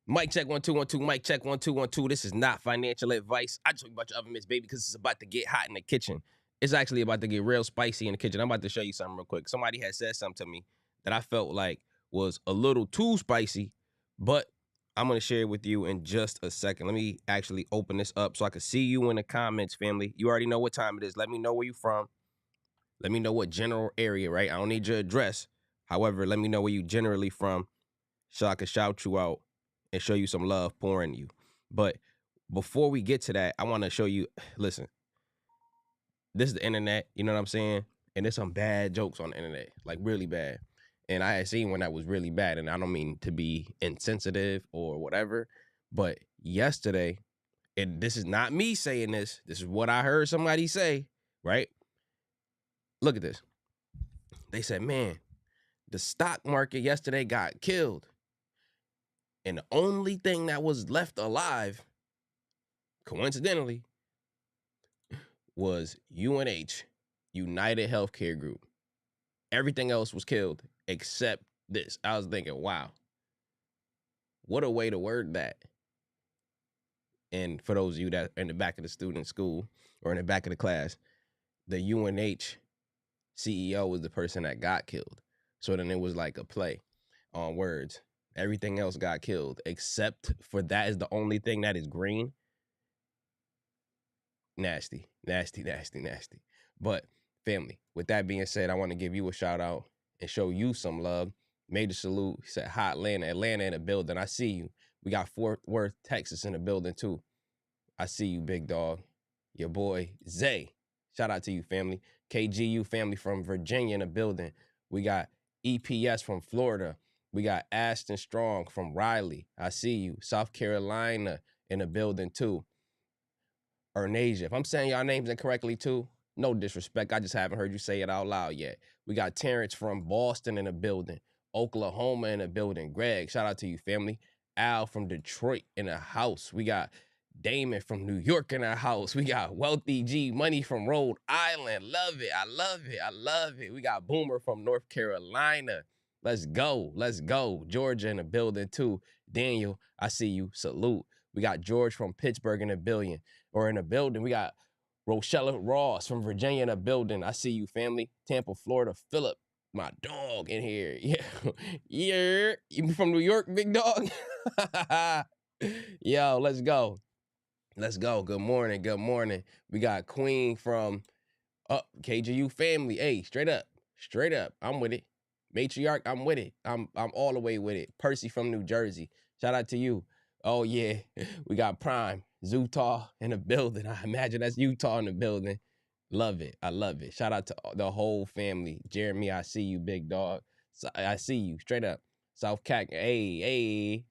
Mic check 1 2 1 2. Mic check 1 2 1 2. This is not financial advice. I just talk about your oven mitts, baby, because it's about to get hot in the kitchen. It's actually about to get real spicy in the kitchen. I'm about to show you something real quick. Somebody had said something to me that I felt like was a little too spicy, but I'm gonna share it with you in just a second. Let me actually open this up so I can see you in the comments, family. You already know what time it is. Let me know where you from. Let me know what general area, right? I don't need your address. However, let me know where you generally from so I can shout you out and show you some love pouring you. But before we get to that, I want to show you, listen, this is the internet, you know what I'm saying? And there's some bad jokes on the internet, like really bad. And I had seen one that was really bad, and I don't mean to be insensitive or whatever, but yesterday, and this is not me saying this is what I heard somebody say, right? Look at this. They said, man, the stock market yesterday got killed. And the only thing that was left alive, coincidentally, was UNH, United Healthcare Group. Everything else was killed except this. I was thinking, wow, what a way to word that. And for those of you that are in the back of the student school or in the back of the class, the UNH CEO was the person that got killed. So then it was like a play on words. Everything else got killed except for that is the only thing that is green. Nasty. But family, with that being said, I want to give you a shout out and show you some love. Major salute. He said, hot Atlanta in the building. I see you. We got Fort Worth, Texas in the building too. I see you, big dog. Your boy, Zay. Shout out to you, family. KGU family from Virginia in the building. We got EPS from Florida. We got Ashton Strong from Raleigh. I see you. South Carolina in the building too. Ernasia. If I'm saying y'all names incorrectly too, no disrespect. I just haven't heard you say it out loud yet. We got Terrence from Boston in the building. Oklahoma in the building. Greg, shout out to you, family. Al from Detroit in the house. We got Damon from New York in the house. We got Wealthy G Money from Rhode Island. Love it. I love it. We got Boomer from North Carolina. Let's go. Georgia in the building too. Daniel, I see you. Salute. We got George from Pittsburgh in the building. We got Rochella Ross from Virginia in the building. I see you, family. Tampa, Florida. Philip, my dog in here. Yeah. You from New York, big dog? Yo, let's go. Good morning. We got Queen from KGU family. Hey, straight up. I'm with it. Matriarch, I'm with it. I'm all the way with it. Percy from New Jersey. Shout out to you. Oh yeah, we got Prime, Zutah in the building. I imagine that's Utah in the building. Love it. I love it. Shout out to the whole family. Jeremy, I see you, big dog. I see you, straight up. South Cac, hey.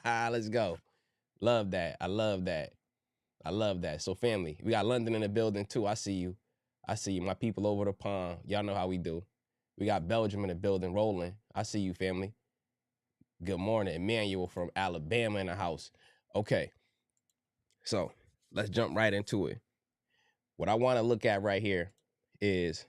Let's go. Love that. I love that. So family, we got London in the building too. I see you. My people over the pond. Y'all know how we do. We got Belgium in the building, rolling. I see you, family. Good morning. Emmanuel from Alabama in the house. Okay. So let's jump right into it. What I want to look at right here is,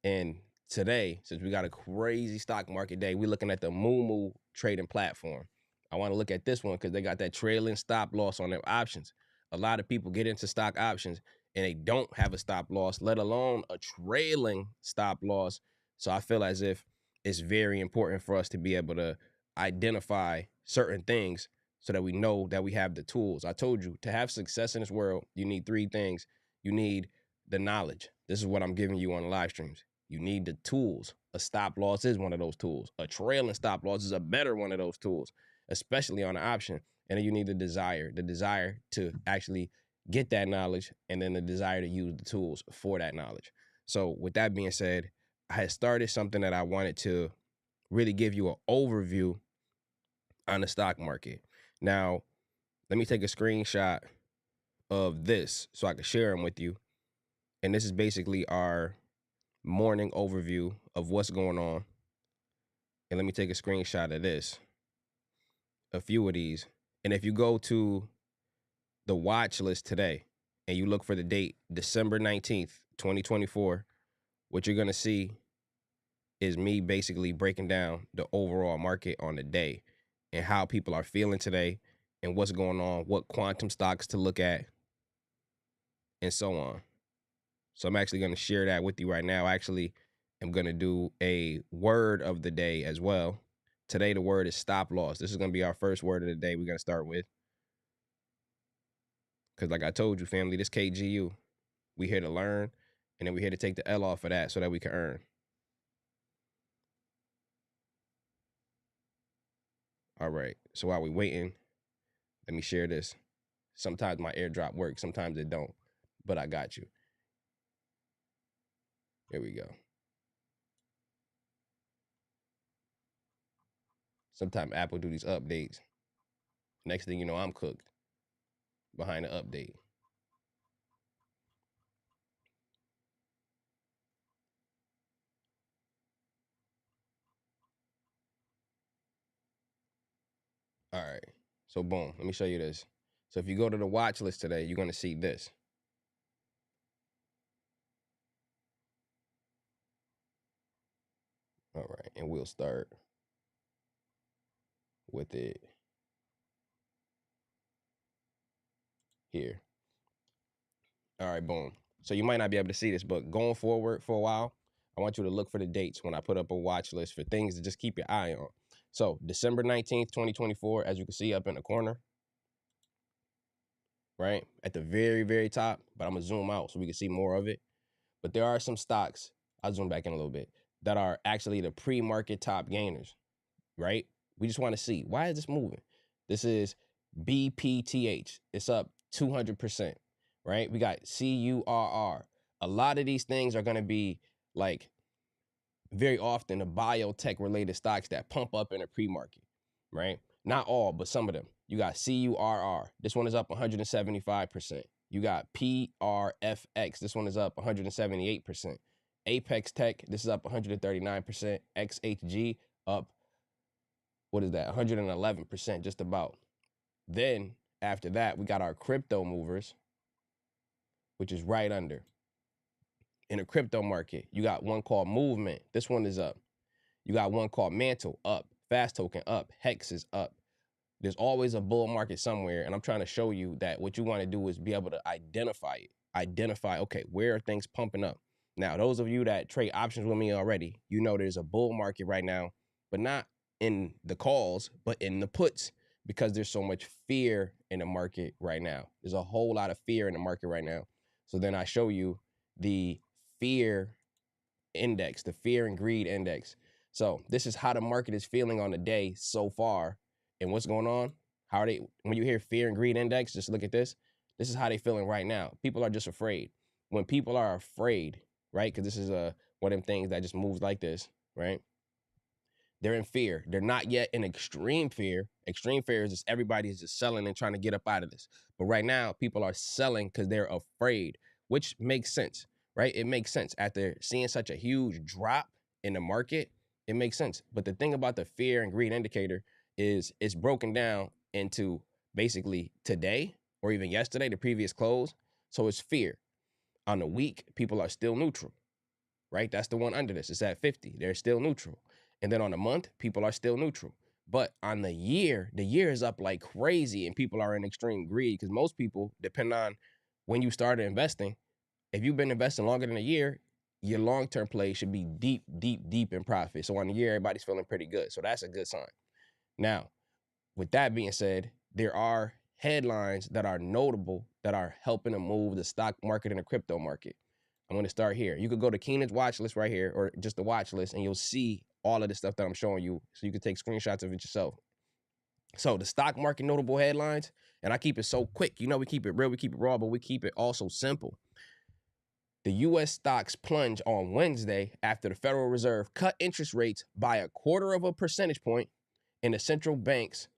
and today, since we got a crazy stock market day, we're looking at the Moo trading platform. I want to look at this one because they got that trailing stop loss on their options. A lot of people get into stock options and they don't have a stop loss, let alone a trailing stop loss. So I feel as if it's very important for us to be able to identify certain things so that we know that we have the tools. I told you, to have success in this world, you need three things. You need the knowledge. This is what I'm giving you on the live streams. You need the tools. A stop loss is one of those tools. A trailing stop loss is a better one of those tools, especially on an option. And then you need the desire to actually get that knowledge, and then the desire to use the tools for that knowledge. So with that being said, I had started something that I wanted to really give you an overview on the stock market. Now, let me take a screenshot of this so I can share them with you. And this is basically our morning overview of what's going on. And let me take a screenshot of this, a few of these. And if you go to the watch list today and you look for the date, December 19th, 2024, what you're going to see is me basically breaking down the overall market on the day and how people are feeling today and what's going on, what quantum stocks to look at, and so on. So I'm actually going to share that with you right now. I actually am going to do a word of the day as well. Today, the word is stop loss. This is going to be our first word of the day we're going to start with. Because like I told you, family, this KGU, we here to learn, and then we're here to take the L off of that so that we can earn. All right. So while we waiting, let me share this. Sometimes my airdrop works, sometimes it don't, but I got you. Here we go. Sometimes Apple do these updates. Next thing you know, I'm cooked behind the update. All right. So boom, let me show you this. So if you go to the watch list today, you're going to see this. All right. And we'll start with it here. All right, boom. So you might not be able to see this, but going forward for a while, I want you to look for the dates when I put up a watch list for things to just keep your eye on. So December 19th, 2024, as you can see up in the corner, right? At the very, very top, but I'm gonna zoom out so we can see more of it. But there are some stocks, I'll zoom back in a little bit, that are actually the pre-market top gainers, right? We just wanna see, why is this moving? This is BPTH, it's up 200%, right? We got CURR. A lot of these things are gonna be like very often the biotech related stocks that pump up in a pre-market, right? Not all, but some of them. You got CURR. This one is up 175%. You got PRFX. This one is up 178%. Apex Tech, this is up 139%. XHG up, what is that? 111%, just about. Then after that, we got our crypto movers, which is right under. In the crypto market, you got one called Movement. This one is up. You got one called Mantle, up. Fast Token, up. Hex is up. There's always a bull market somewhere, and I'm trying to show you that what you want to do is be able to identify it. Identify, okay, where are things pumping up? Now, those of you that trade options with me already, you know there's a bull market right now, but not in the calls, but in the puts, because there's so much fear in the market right now. There's a whole lot of fear in the market right now. So then I show you the fear index, the fear and greed index. So this is how the market is feeling on the day so far. And what's going on? How are they, when you hear fear and greed index, just look at this. This is how they feeling right now. People are just afraid. When people are afraid, right? Because this is one of them things that just moves like this, right? They're in fear. They're not yet in extreme fear. Extreme fear is just everybody's just selling and trying to get up out of this. But right now, people are selling because they're afraid, which makes sense, right? It makes sense. After seeing such a huge drop in the market, it makes sense. But the thing about the fear and greed indicator is it's broken down into basically today or even yesterday, the previous close. So it's fear. On the week, people are still neutral, right? That's the one under this. It's at 50. They're still neutral. And then on the month, people are still neutral. But on the year is up like crazy and people are in extreme greed because most people, depending on when you started investing, if you've been investing longer than a year, your long-term play should be deep, deep, deep in profit. So on the year, everybody's feeling pretty good. So that's a good sign. Now, with that being said, there are headlines that are notable that are helping to move the stock market and the crypto market. I'm going to start here. You could go to Keenan's watch list right here, or just the watch list, and you'll see all of the stuff that I'm showing you. So you can take screenshots of it yourself. So the stock market notable headlines, and I keep it so quick. You know, we keep it real, we keep it raw, but we keep it also simple. The U.S. stocks plunge on Wednesday after the Federal Reserve cut interest rates by 0.25 percentage point in the central banks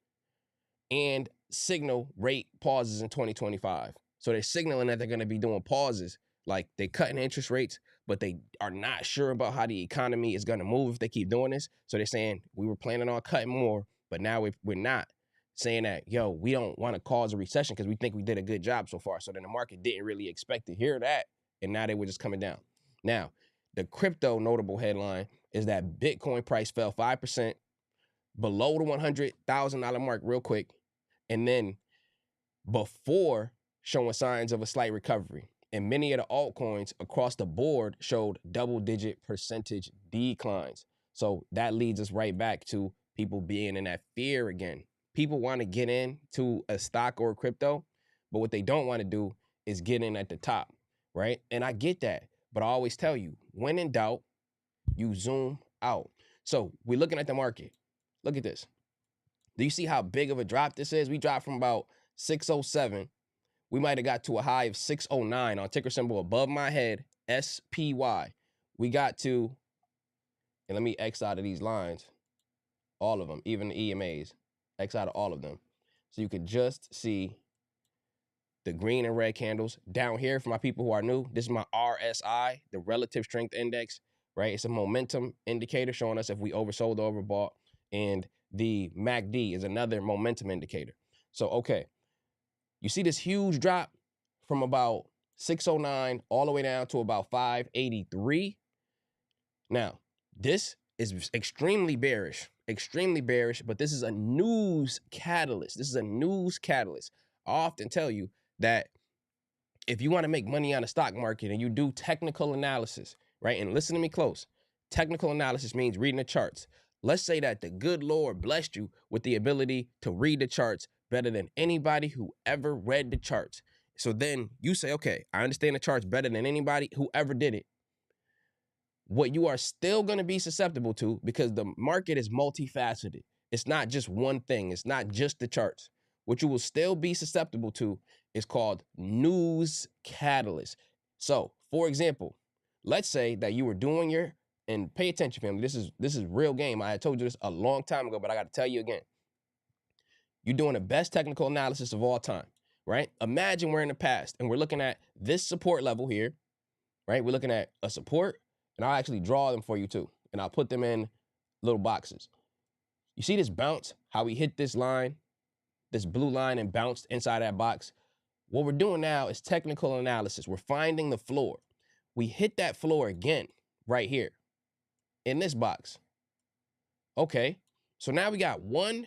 and signal rate pauses in 2025. So they're signaling that they're going to be doing pauses, like they're cutting interest rates, but they are not sure about how the economy is going to move if they keep doing this. So they're saying we were planning on cutting more, but now we're not, saying that, yo, we don't want to cause a recession because we think we did a good job so far. So then the market didn't really expect to hear that, and now they were just coming down. Now, the crypto notable headline is that Bitcoin price fell 5% below the $100,000 mark real quick, and then before showing signs of a slight recovery. And many of the altcoins across the board showed double-digit percentage declines. So that leads us right back to people being in that fear again. People want to get into a stock or a crypto, but what they don't want to do is get in at the top, right? And I get that, but I always tell you, when in doubt, you zoom out. So we're looking at the market. Look at this. Do you see how big of a drop this is? We dropped from about 607. We might have got to a high of 609 on ticker symbol above my head, SPY. We got to, and let me X out of these lines, all of them, even the EMAs, X out of all of them. So you could just see the green and red candles. Down here, for my people who are new, this is my RSI, the relative strength index, right? It's a momentum indicator showing us if we oversold or overbought. And the MACD is another momentum indicator. So, okay, you see this huge drop from about 609 all the way down to about 583. Now, this is extremely bearish, but this is a news catalyst. This is a news catalyst. I often tell you that if you want to make money on the stock market and you do technical analysis, right? And listen to me close. Technical analysis means reading the charts. Let's say that the good Lord blessed you with the ability to read the charts better than anybody who ever read the charts. So then you say, okay, I understand the charts better than anybody who ever did it. What you are still going to be susceptible to, because the market is multifaceted. It's not just one thing. It's not just the charts. What you will still be susceptible to is called news catalyst. So, for example, let's say that you were doing your, and pay attention, family. This is real game. I had told you this a long time ago, but I got to tell you again. You're doing the best technical analysis of all time, right? Imagine we're in the past and we're looking at this support level here, right? We're looking at a support, and I'll actually draw them for you too, and I'll put them in little boxes. You see this bounce, how we hit this line, this blue line, and bounced inside that box? What we're doing now is technical analysis. We're finding the floor. We hit that floor again right here in this box. Okay, so now we got 1,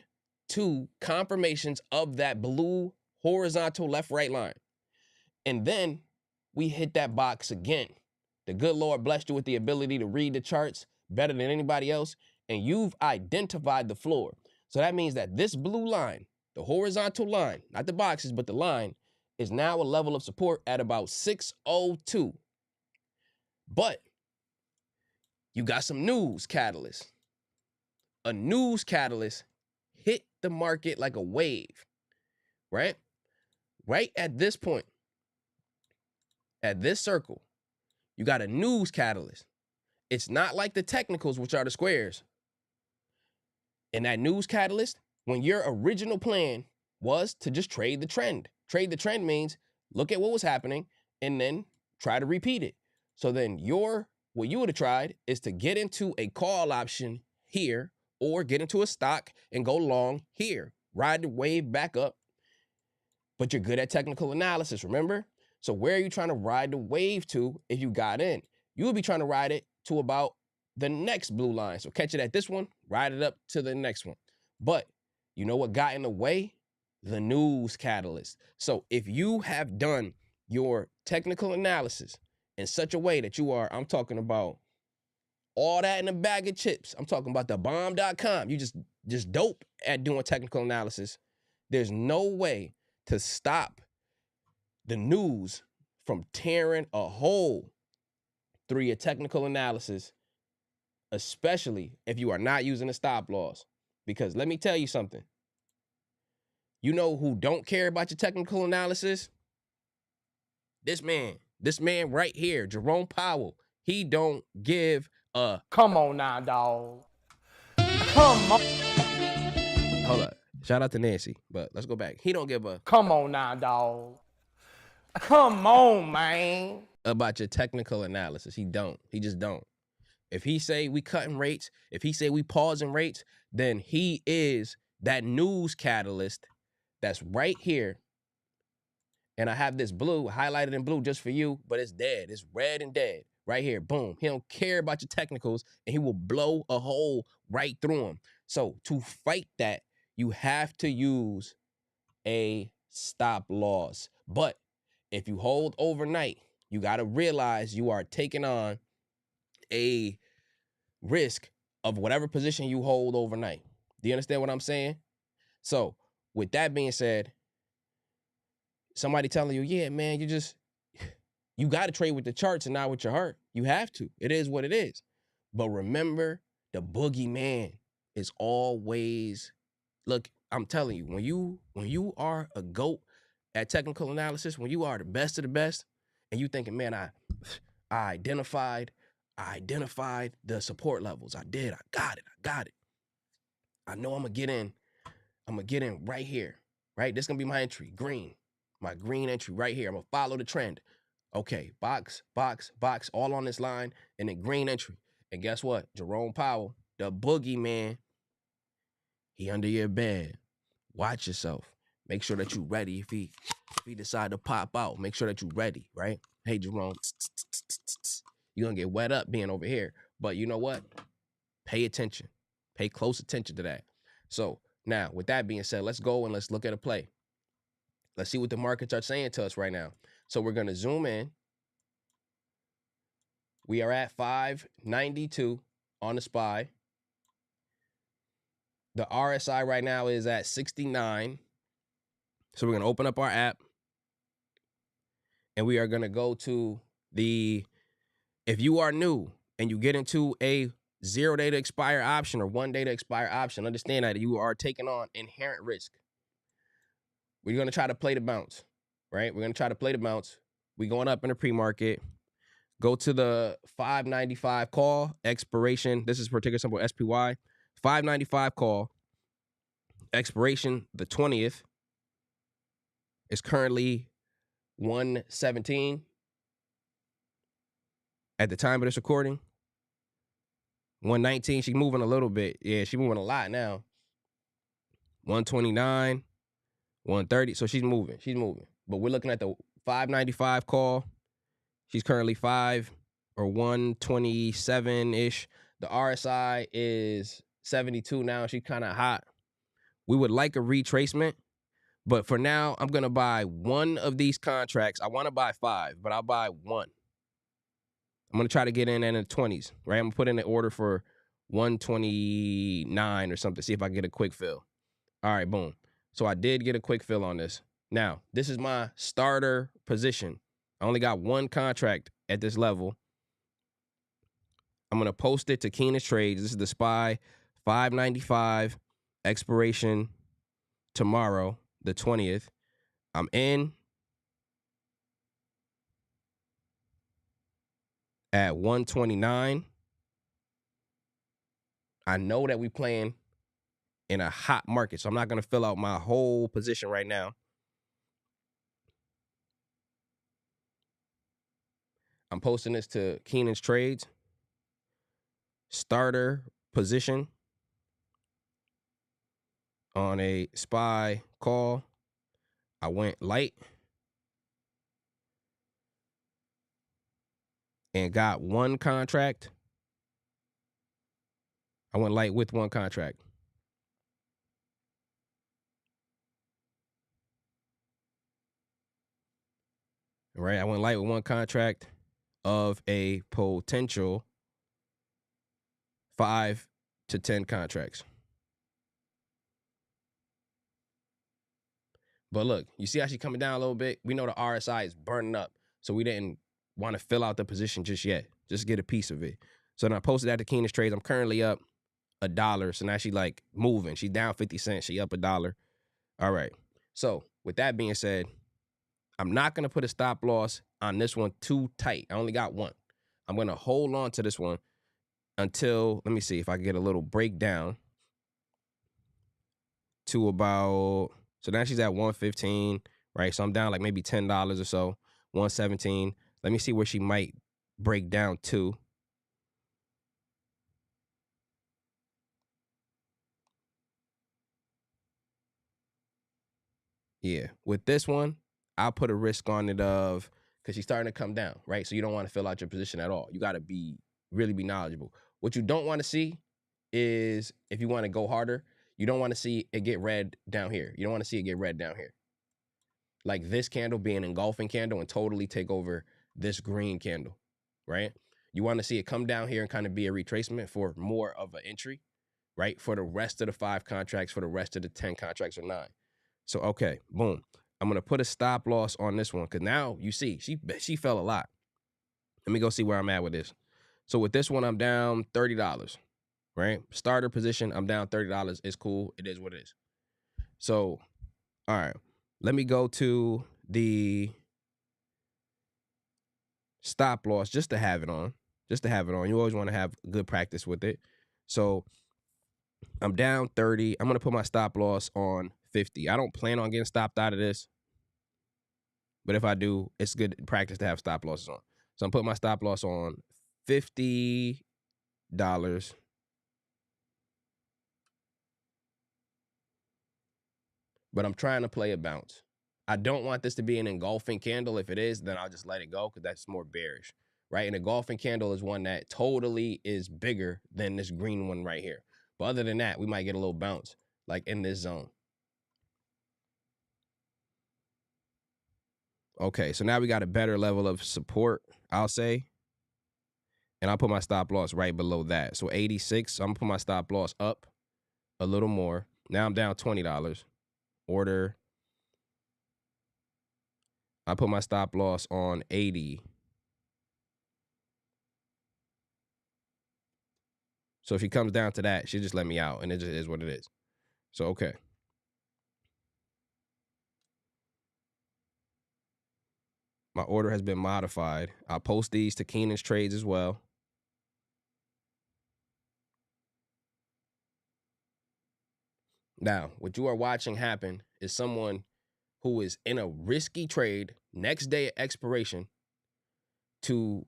2 confirmations of that blue horizontal left-right line. And then we hit that box again. The good Lord blessed you with the ability to read the charts better than anybody else, and you've identified the floor. So that means that this blue line, the horizontal line, not the boxes, but the line, is now a level of support at about 602. But you got some news catalyst. A news catalyst hit the market like a wave, right? Right at this point, at this circle, you got a news catalyst. It's not like the technicals, which are the squares. And that news catalyst, when your original plan was to just trade the trend. Trade the trend means look at what was happening and then try to repeat it. So then what you would have tried is to get into a call option here, or get into a stock and go long here, ride the wave back up. But you're good at technical analysis, remember? So where are you trying to ride the wave to if you got in? You would be trying to ride it to about the next blue line. So catch it at this one, ride it up to the next one. But you know what got in the way? The news catalyst. So if you have done your technical analysis in such a way that you are, I'm talking about all that in a bag of chips. I'm talking about the bomb.com. You just dope at doing technical analysis. There's no way to stop the news from tearing a hole through your technical analysis, especially if you are not using a stop loss. Because let me tell you something. You know who don't care about your technical analysis? This man right here, Jerome Powell. He don't give a... Come on now, dog. Come on. Hold up. Shout out to Nancy, but let's go back. He don't give a... Come on now, dog. Come on, man. About your technical analysis. He don't. He just don't. If he say we cutting rates, if he say we pausing rates, then he is that news catalyst that's right here. And I have this blue highlighted in blue just for you, but it's dead. It's red and dead. right here. Boom. He don't care about your technicals, and he will blow a hole right through them. So to fight that, you have to use a stop loss. But if you hold overnight, you got to realize you are taking on a risk of whatever position you hold overnight. Do you understand what I'm saying? So with that being said, somebody telling you, yeah, man, you got to trade with the charts and not with your heart. You have to. It is what it is. But remember, the boogeyman is always, look, I'm telling you, when you are a GOAT at technical analysis, when you are the best of the best, and you thinking, man, I identified the support levels. I did. I got it. I know I'm gonna get in right here, right? This is gonna be my entry, green. My green entry right here. I'm gonna follow the trend. Okay, box, all on this line, and then green entry. And guess what? Jerome Powell, the boogeyman, he under your bed. Watch yourself. Make sure that you ready. If he decide to pop out, make sure that you ready, right? Hey, Jerome, you're gonna get wet up being over here. But you know what? Pay attention. Pay close attention to that. So now, with that being said, let's go and let's look at a play. Let's see what the markets are saying to us right now. So we're gonna zoom in. We are at 592 on the SPY. The RSI right now is at 69. So we're going to open up our app. And we are going to go to if you are new and you get into a 0 day to expire option or 1 day to expire option, understand that you are taking on inherent risk. We're going to try to play the bounce, right? We're going to try to play the bounce. We're going up in the pre-market. Go to the 595 call, expiration. This is particular symbol SPY. 595 call, expiration the 20th. Is currently 117 at the time of this recording. 119. She's moving a little bit. Yeah, she's moving a lot now. 129, 130. So she's moving. But we're looking at the 595 call. She's currently 127-ish. The RSI is 72 now. She's kind of hot. We would like a retracement. But for now, I'm going to buy one of these contracts. I want to buy 5, but I'll buy one. I'm going to try to get in the 20s, right? I'm going to put in an order for 129 or something, see if I can get a quick fill. All right, boom. So I did get a quick fill on this. Now, this is my starter position. I only got one contract at this level. I'm going to post it to Keenest Trades. This is the SPY 595 expiration tomorrow, the 20th. I'm in at 129. I know that we playing in a hot market, so I'm not going to fill out my whole position right now. I'm posting this to Keenest Trades. Starter position on a SPY call. I went light and got one contract. I went light with one contract. All right, I went light with one contract of a potential 5 to 10 contracts. But look, you see how she's coming down a little bit? We know the RSI is burning up, so we didn't want to fill out the position just yet. Just get a piece of it. So then I posted that to Keenest Trades. I'm currently up $1. So now she like moving. She's down 50 cents. She up $1. All right. So with that being said, I'm not going to put a stop loss on this one too tight. I only got one. I'm going to hold on to this one until, let me see if I can get a little breakdown to about, so now she's at 115, right? So I'm down like maybe $10 or so, 117. Let me see where she might break down to. Yeah, with this one, I'll put a risk on it of because she's starting to come down, right? So you don't want to fill out your position at all. You got to really be knowledgeable. What you don't want to see is, if you want to go harder, you don't want to see it get red down here. You don't want to see it get red down here. Like this candle being an engulfing candle and totally take over this green candle, right? You want to see it come down here and kind of be a retracement for more of an entry, right? For the rest of the 5 contracts, for the rest of the 10 contracts or 9. So, okay, boom. I'm going to put a stop loss on this one because now you see she fell a lot. Let me go see where I'm at with this. So with this one, I'm down $30, right? Starter position, I'm down $30. It's cool. It is what it is. So, all right. Let me go to the stop loss just to have it on. Just to have it on. You always want to have good practice with it. So I'm down 30. I'm going to put my stop loss on 50. I don't plan on getting stopped out of this. But if I do, it's good practice to have stop losses on. So I'm putting my stop loss on $50. But I'm trying to play a bounce. I don't want this to be an engulfing candle. If it is, then I'll just let it go because that's more bearish, right? An engulfing candle is one that totally is bigger than this green one right here. But other than that, we might get a little bounce, like in this zone. Okay, so now we got a better level of support, I'll say. And I'll put my stop loss right below that. So 86, so I'm going to put my stop loss up a little more. Now I'm down $20. Order. I put my stop loss on 80. So if she comes down to that, she'll just let me out, and it just is what it is. So, okay. My order has been modified. I'll post these to Keenan's trades as well. Now, what you are watching happen is someone who is in a risky trade next day at expiration to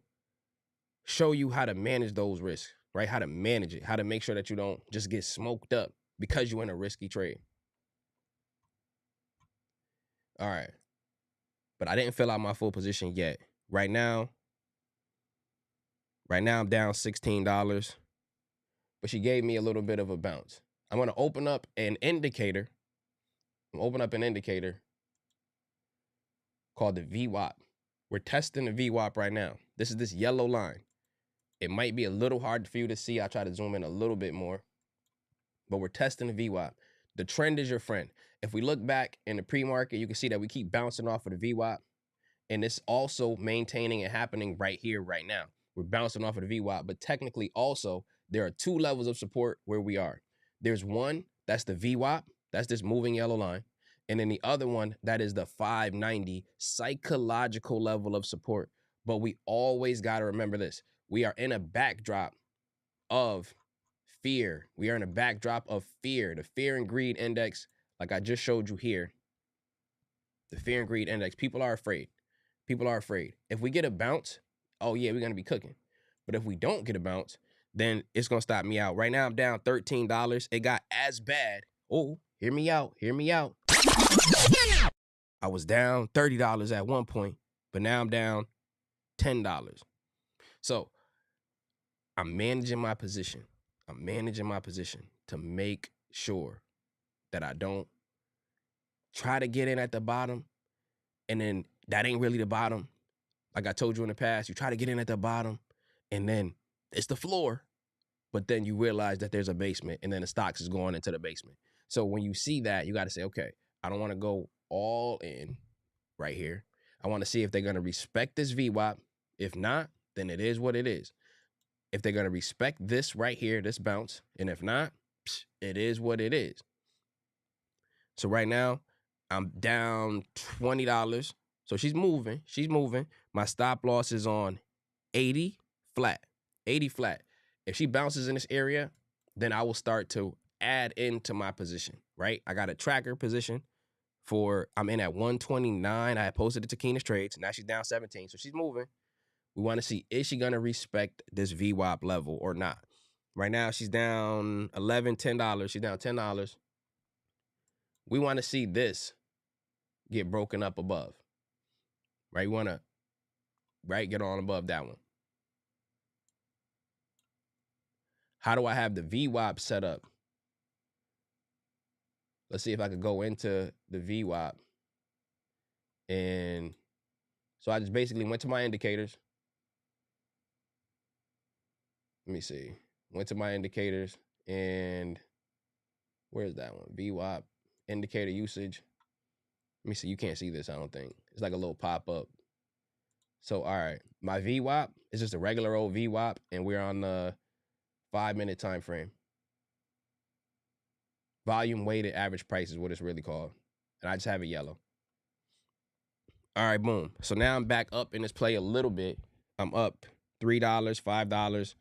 show you how to manage those risks, right? How to manage it, how to make sure that you don't just get smoked up because you're in a risky trade. All right. But I didn't fill out my full position yet. Right now I'm down $16, but she gave me a little bit of a bounce. I'm going to open up an indicator. Called the VWAP. We're testing the VWAP right now. This is this yellow line. It might be a little hard for you to see. I'll try to zoom in a little bit more. But we're testing the VWAP. The trend is your friend. If we look back in the pre-market, you can see that we keep bouncing off of the VWAP. And it's also maintaining and happening right here, right now. We're bouncing off of the VWAP. But technically also, there are 2 levels of support where we are. There's one, that's the VWAP. That's this moving yellow line. And then the other one, that is the 590 psychological level of support. But we always got to remember this. We are in a backdrop of fear. We are in a backdrop of fear. The fear and greed index, like I just showed you here, the fear and greed index, people are afraid. People are afraid. If we get a bounce, oh yeah, we're going to be cooking. But if we don't get a bounce, then it's going to stop me out. Right now, I'm down $13. It got as bad. Oh, hear me out. Hear me out. I was down $30 at one point, but now I'm down $10. So I'm managing my position. I'm managing my position to make sure that I don't try to get in at the bottom, and then that ain't really the bottom. Like I told you in the past, you try to get in at the bottom, and then it's the floor, but then you realize that there's a basement, and then the stocks is going into the basement. So when you see that, you got to say, okay, I don't want to go all in right here. I want to see if they're going to respect this VWAP. If not, then it is what it is. If they're going to respect this right here, this bounce, and if not, it is what it is. So right now, I'm down $20. So she's moving. She's moving. My stop loss is on 80 flat. 80 flat. If she bounces in this area, then I will start to add into my position, right? I got a tracker position for, I'm in at 129. I posted it to Keenan's trades. Now she's down 17. So she's moving. We want to see, is she going to respect this VWAP level or not? Right now, she's down $10. She's down $10. We want to see this get broken up above, right? We want to right? Get on above that one. How do I have the VWAP set up? Let's see if I could go into the VWAP. And so I just basically went to my indicators. Let me see. Went to my indicators and where's that one? VWAP, indicator usage. Let me see. You can't see this, I don't think. It's like a little pop-up. So, all right. My VWAP is just a regular old VWAP, and we're on the 5-minute time frame. Volume weighted average price is what it's really called. And I just have it yellow. All right, boom. So now I'm back up in this play a little bit. I'm up $3, $5.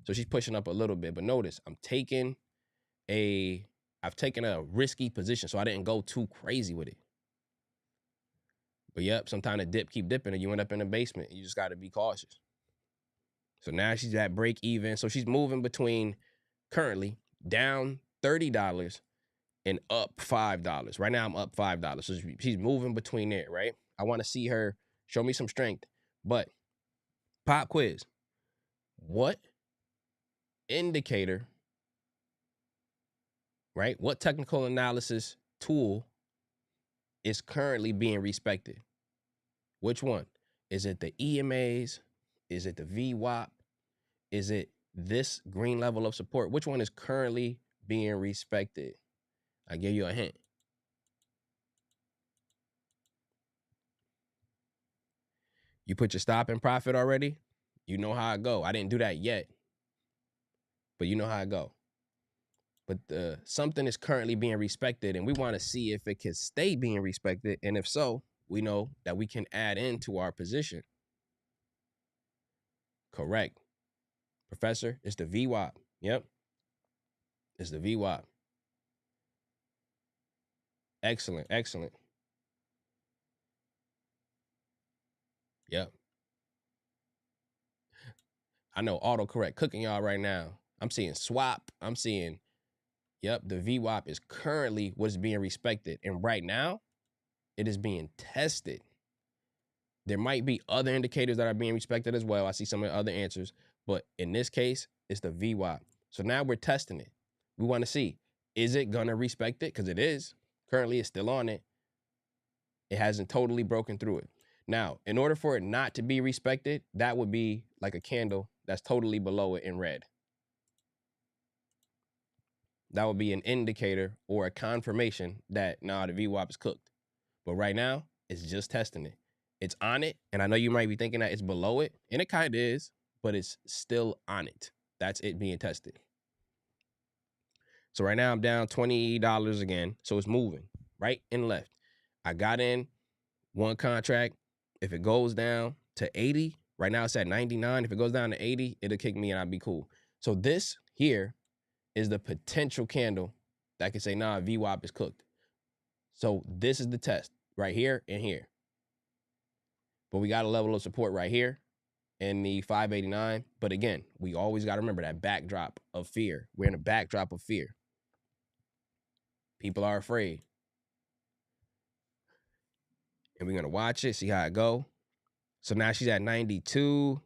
So she's pushing up a little bit. But notice, I've taken a risky position, so I didn't go too crazy with it. But yep, sometimes the dip keep dipping and you end up in the basement. You just got to be cautious. So now she's at break even. So she's moving between currently down $30 and up $5. Right now I'm up $5. So she's moving between there, right? I want to see her show me some strength. But pop quiz. What indicator, right? What technical analysis tool is currently being respected? Which one? Is it the EMAs? Is it the VWAP? Is it this green level of support? Which one is currently being respected? I give you a hint. You put your stop and profit already? You know how I go. I didn't do that yet, but you know how I go. But something is currently being respected, and we want to see if it can stay being respected. And if so, we know that we can add into our position. Correct. Professor, it's the VWAP. Yep. It's the VWAP. Excellent, excellent. Yep. I know autocorrect cooking y'all right now. I'm seeing swap. I'm seeing, yep, the VWAP is currently what's being respected. And right now, it is being tested. There might be other indicators that are being respected as well. I see some of the other answers. But in this case, it's the VWAP. So now we're testing it. We want to see, is it going to respect it? Because it is. Currently, it's still on it. It hasn't totally broken through it. Now, in order for it not to be respected, that would be like a candle that's totally below it in red. That would be an indicator or a confirmation that, nah, the VWAP is cooked. But right now, it's just testing it. It's on it, and I know you might be thinking that it's below it, and it kind of is, but it's still on it. That's it being tested. So right now, I'm down $20 again, so it's moving right and left. I got in one contract. If it goes down to 80, right now it's at 99. If it goes down to 80, it'll kick me and I'll be cool. So this here is the potential candle that can say, nah, VWAP is cooked. So this is the test right here and here. But we got a level of support right here in the 589. But again, we always got to remember that backdrop of fear. We're in a backdrop of fear. People are afraid. And we're going to watch it, see how it go. So now she's at 92.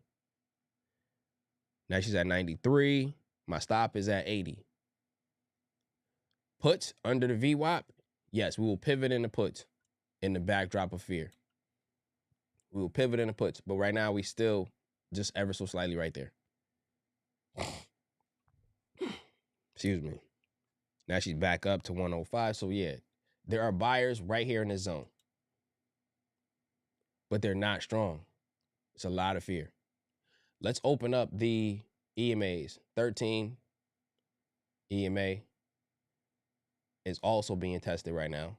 Now she's at 93. My stop is at 80. Puts under the VWAP. Yes, we will pivot into puts in the backdrop of fear. We will pivot into puts. But right now, we still just ever so slightly right there. Excuse me. Now she's back up to 105. So yeah, there are buyers right here in this zone. But they're not strong. It's a lot of fear. Let's open up the EMAs. 13 EMA is also being tested right now.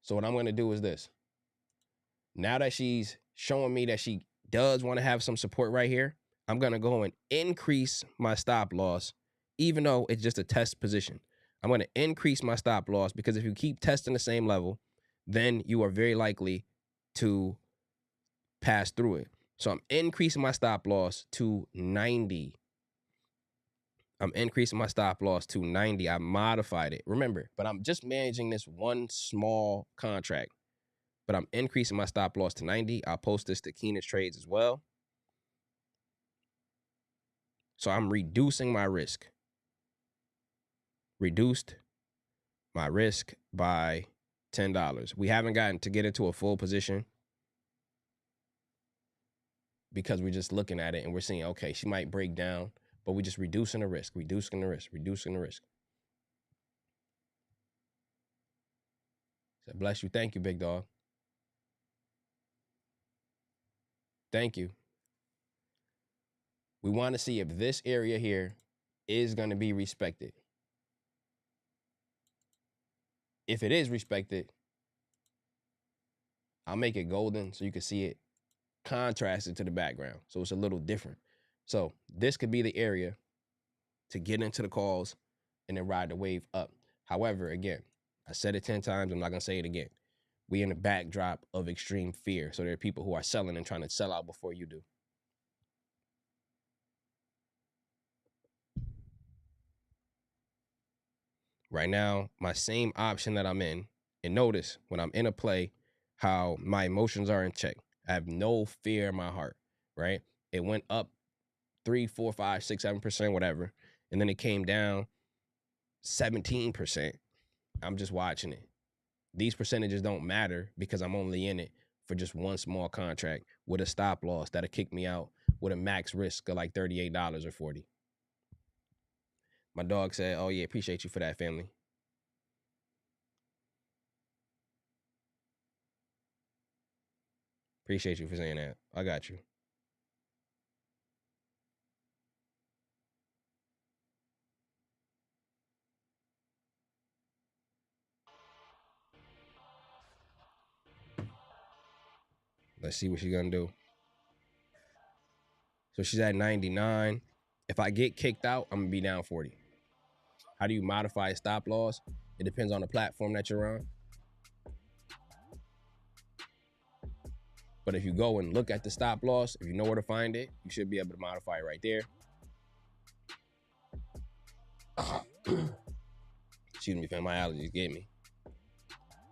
So what I'm going to do is this. Now that she's showing me that she does want to have some support right here, I'm going to go and increase my stop loss, even though it's just a test position. I'm going to increase my stop loss because if you keep testing the same level, then you are very likely to pass through it. So I'm increasing my stop loss to 90. I'm increasing my stop loss to 90. I modified it. Remember, but I'm just managing this one small contract. but I'm increasing my stop loss to 90. I'll post this to Keenest Trades as well. So I'm reducing my risk. Reduced my risk by $10. We haven't gotten to get into a full position because we're just looking at it and we're seeing, okay, she might break down, but we're just reducing the risk, reducing the risk, reducing the risk. So bless you. Thank you, big dog. Thank you. We want to see if this area here is going to be respected. If it is respected, I'll make it golden so you can see it contrasted to the background. So it's a little different. So this could be the area to get into the calls and then ride the wave up. However, again, I said it 10 times. I'm not going to say it again. We in a backdrop of extreme fear. So there are people who are selling and trying to sell out before you do. Right now, my same option that I'm in, and notice when I'm in a play, how my emotions are in check. I have no fear in my heart, right? It went up 3, 4, 5, 6, 7%, whatever. And then it came down 17%. I'm just watching it. These percentages don't matter because I'm only in it for just one small contract with a stop loss that'll kick me out with a max risk of like $38 or 40. My dog said, oh yeah, appreciate you for that, family. Appreciate you for saying that. I got you. Let's see what she's gonna do. So she's at 99. If I get kicked out, I'm gonna be down 40. How do you modify a stop loss? It depends on the platform that you're on. But if you go and look at the stop loss, if you know where to find it, you should be able to modify it right there. Excuse me, fam, my allergies get me.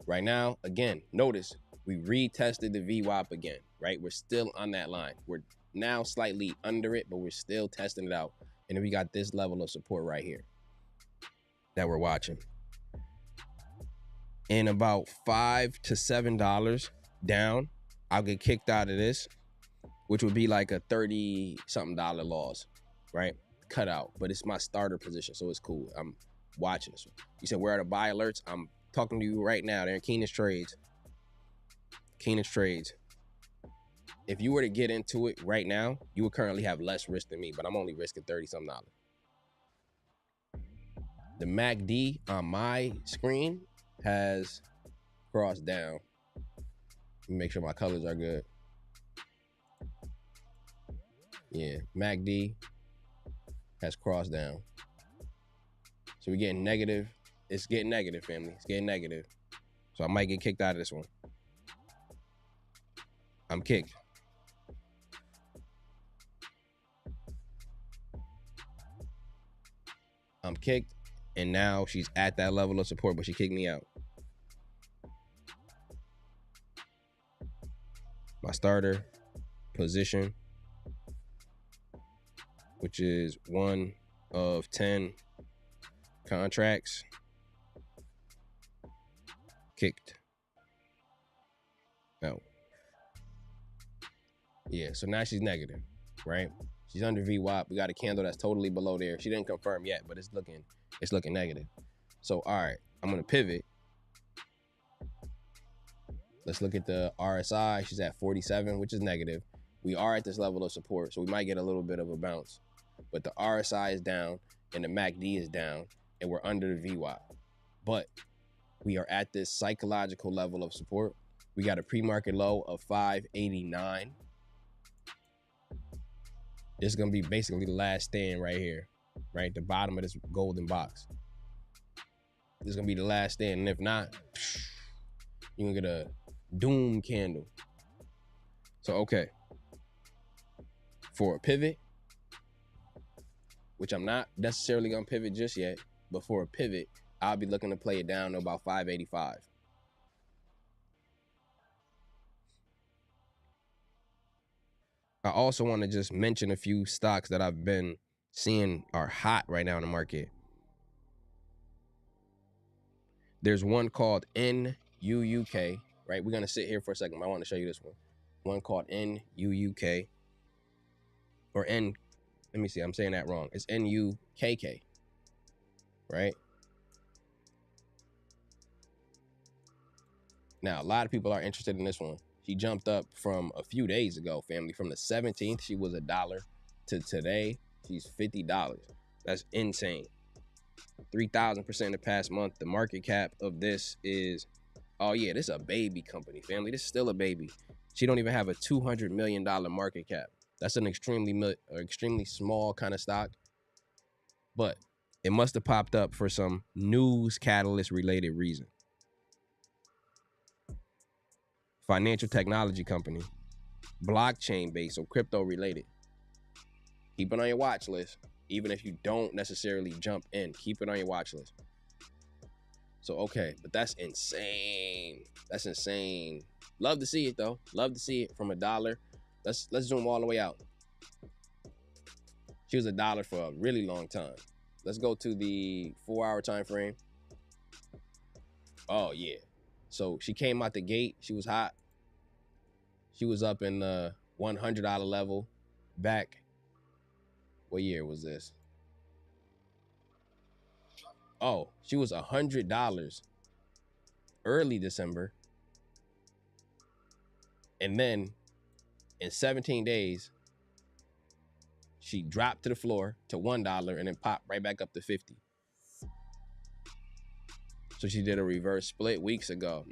Right now, again, notice we retested the VWAP again, right? We're still on that line. We're now slightly under it, but we're still testing it out. And then we got this level of support right here that we're watching. In about $5 to $7 down, I'll get kicked out of this, which would be like a $30-something loss, right? Cut out, but it's my starter position, so it's cool. I'm watching this one. You said, where are the buy alerts? I'm talking to you right now. They're in Keenest Trades. Keenest Trades. If you were to get into it right now, you would currently have less risk than me, but I'm only risking $30-something. The MACD on my screen has crossed down. Let me make sure my colors are good. Yeah, MACD has crossed down. So we're getting negative. It's getting negative, family. It's getting negative. So I might get kicked out of this one. I'm kicked. I'm kicked, and now she's at that level of support, but she kicked me out. My starter position, which is one of 10 contracts, kicked out. Yeah, so now she's negative, right? She's under VWAP. We got a candle that's totally below there. She didn't confirm yet, but it's looking negative. So, all right, I'm gonna pivot. Let's look at the RSI. She's at 47, which is negative. We are at this level of support, so we might get a little bit of a bounce. But the RSI is down and the MACD is down, and we're under the VWAP. But we are at this psychological level of support. We got a pre-market low of 589. This is gonna be basically the last stand right here, right? The bottom of this golden box. This is gonna be the last stand, and if not, you're gonna get a doom candle. So, okay. For a pivot, which I'm not necessarily gonna pivot just yet, but for a pivot, I'll be looking to play it down to about 585. I also want to just mention a few stocks that I've been seeing are hot right now in the market. There's one called NUUK, right? We're going to sit here for a second. I want to show you this one. One called NUUK or N. Let me see. I'm saying that wrong. It's NUKK, right? Now, a lot of people are interested in this one. She jumped up from a few days ago, family. From the 17th, she was $1 to today, she's $50. That's insane. 3,000% in the past month. The market cap of this is, oh yeah, this is a baby company, family. This is still a baby. She don't even have a $200 million market cap. That's an extremely small kind of stock, but it must have popped up for some news catalyst related reason. Financial technology company, blockchain based, so crypto related. Keep it on your watch list. Even if you don't necessarily jump in, keep it on your watch list. So, okay, but that's insane. That's insane. Love to see it though. Love to see it from $1. Let's zoom all the way out. She was $1 for a really long time. Let's go to the 4-hour time frame. Oh yeah. So she came out the gate. She was hot. She was up in the $100 level back. What year was this? Oh, she was $100 early December. And then in 17 days, she dropped to the floor to $1 and then popped right back up to 50. So she did a reverse split weeks ago.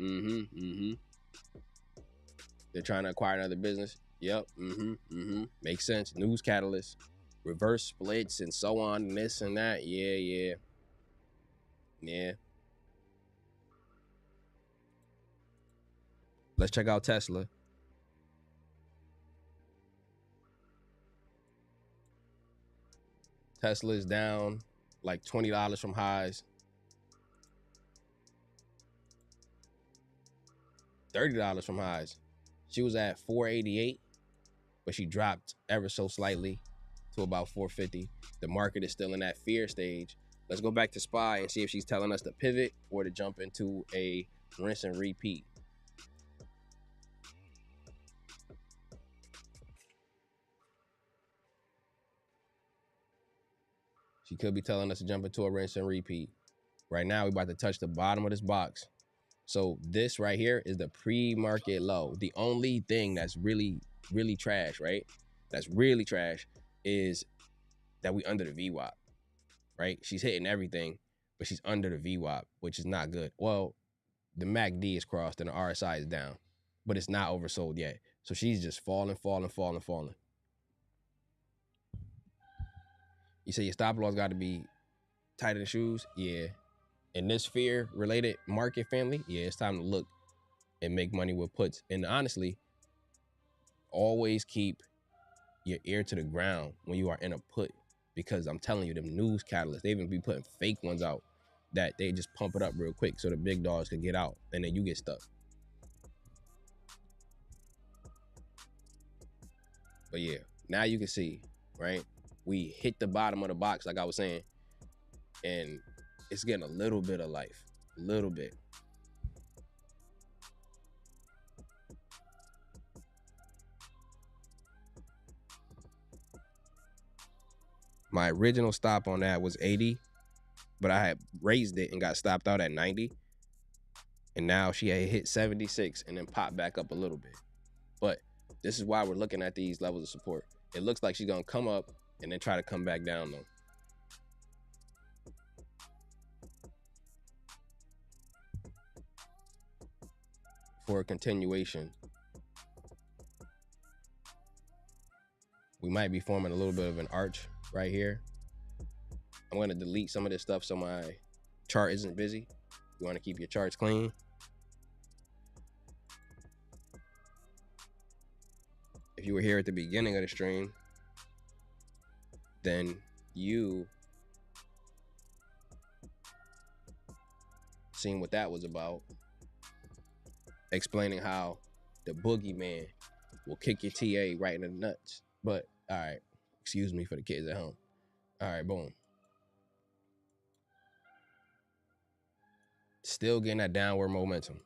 They're trying to acquire another business. Yep. Makes sense. News catalyst, reverse splits, and so on, and this and that. Yeah. Let's check out Tesla. Tesla is down like $20 from highs. $30 from highs. She was at 488, but she dropped ever so slightly to about 450. The market is still in that fear stage. Let's go back to SPY and see if she's telling us to pivot or to jump into a rinse and repeat. She could be telling us to jump into a rinse and repeat. Right now, we're about to touch the bottom of this box. So this right here is the pre-market low. The only thing that's really trash, right? That's really trash is that we under the VWAP, right? She's hitting everything, but she's under the VWAP, which is not good. Well, the MACD is crossed and the RSI is down, but it's not oversold yet. So she's just falling. You say your stop loss got to be tighter than shoes? Yeah. In this fear-related market, family, yeah, it's time to look and make money with puts. And honestly, always keep your ear to the ground when you are in a put, because I'm telling you, them news catalysts, they even be putting fake ones out that they just pump it up real quick so the big dogs can get out, and then you get stuck. But yeah, now you can see, right? We hit the bottom of the box, like I was saying, and it's getting a little bit of life, a little bit. My original stop on that was 80, but I had raised it and got stopped out at 90. And now she had hit 76 and then popped back up a little bit. But this is why we're looking at these levels of support. It looks like she's gonna come up and then try to come back down though. For a continuation, we might be forming a little bit of an arch right here. I'm gonna delete some of this stuff so my chart isn't busy. You wanna keep your charts clean. If you were here at the beginning of the stream, then you seen what that was about. Explaining how the boogeyman will kick your TA right in the nuts. But all right, excuse me for the kids at home. All right, boom. Still getting that downward momentum.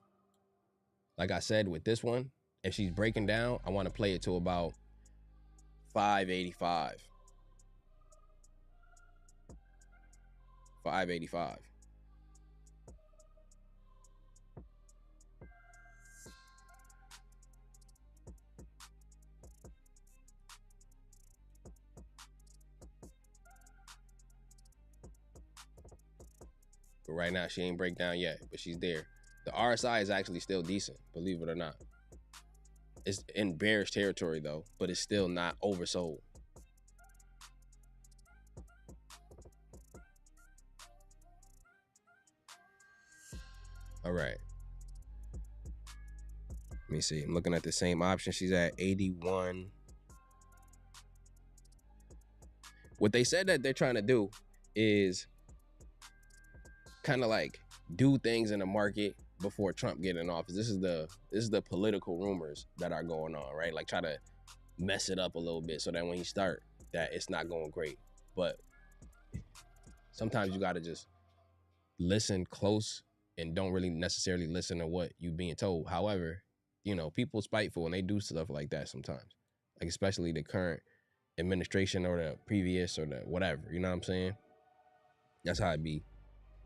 Like I said, with this one, if she's breaking down, I want to play it to about 585. 585. But right now, she ain't break down yet, but she's there. The RSI is actually still decent, believe it or not. It's in bearish territory though, but it's still not oversold. All right. Let me see. I'm looking at the same option. She's at 81. What they said that they're trying to do is kind of like do things in the market before Trump get in office. This is the political rumors that are going on, right? Like try to mess it up a little bit so that when you start, that it's not going great. But sometimes you got to just listen close and don't really necessarily listen to what you being told. However, you know, people spiteful and they do stuff like that sometimes, like especially the current administration or the previous or the whatever, you know what I'm saying? That's how it be.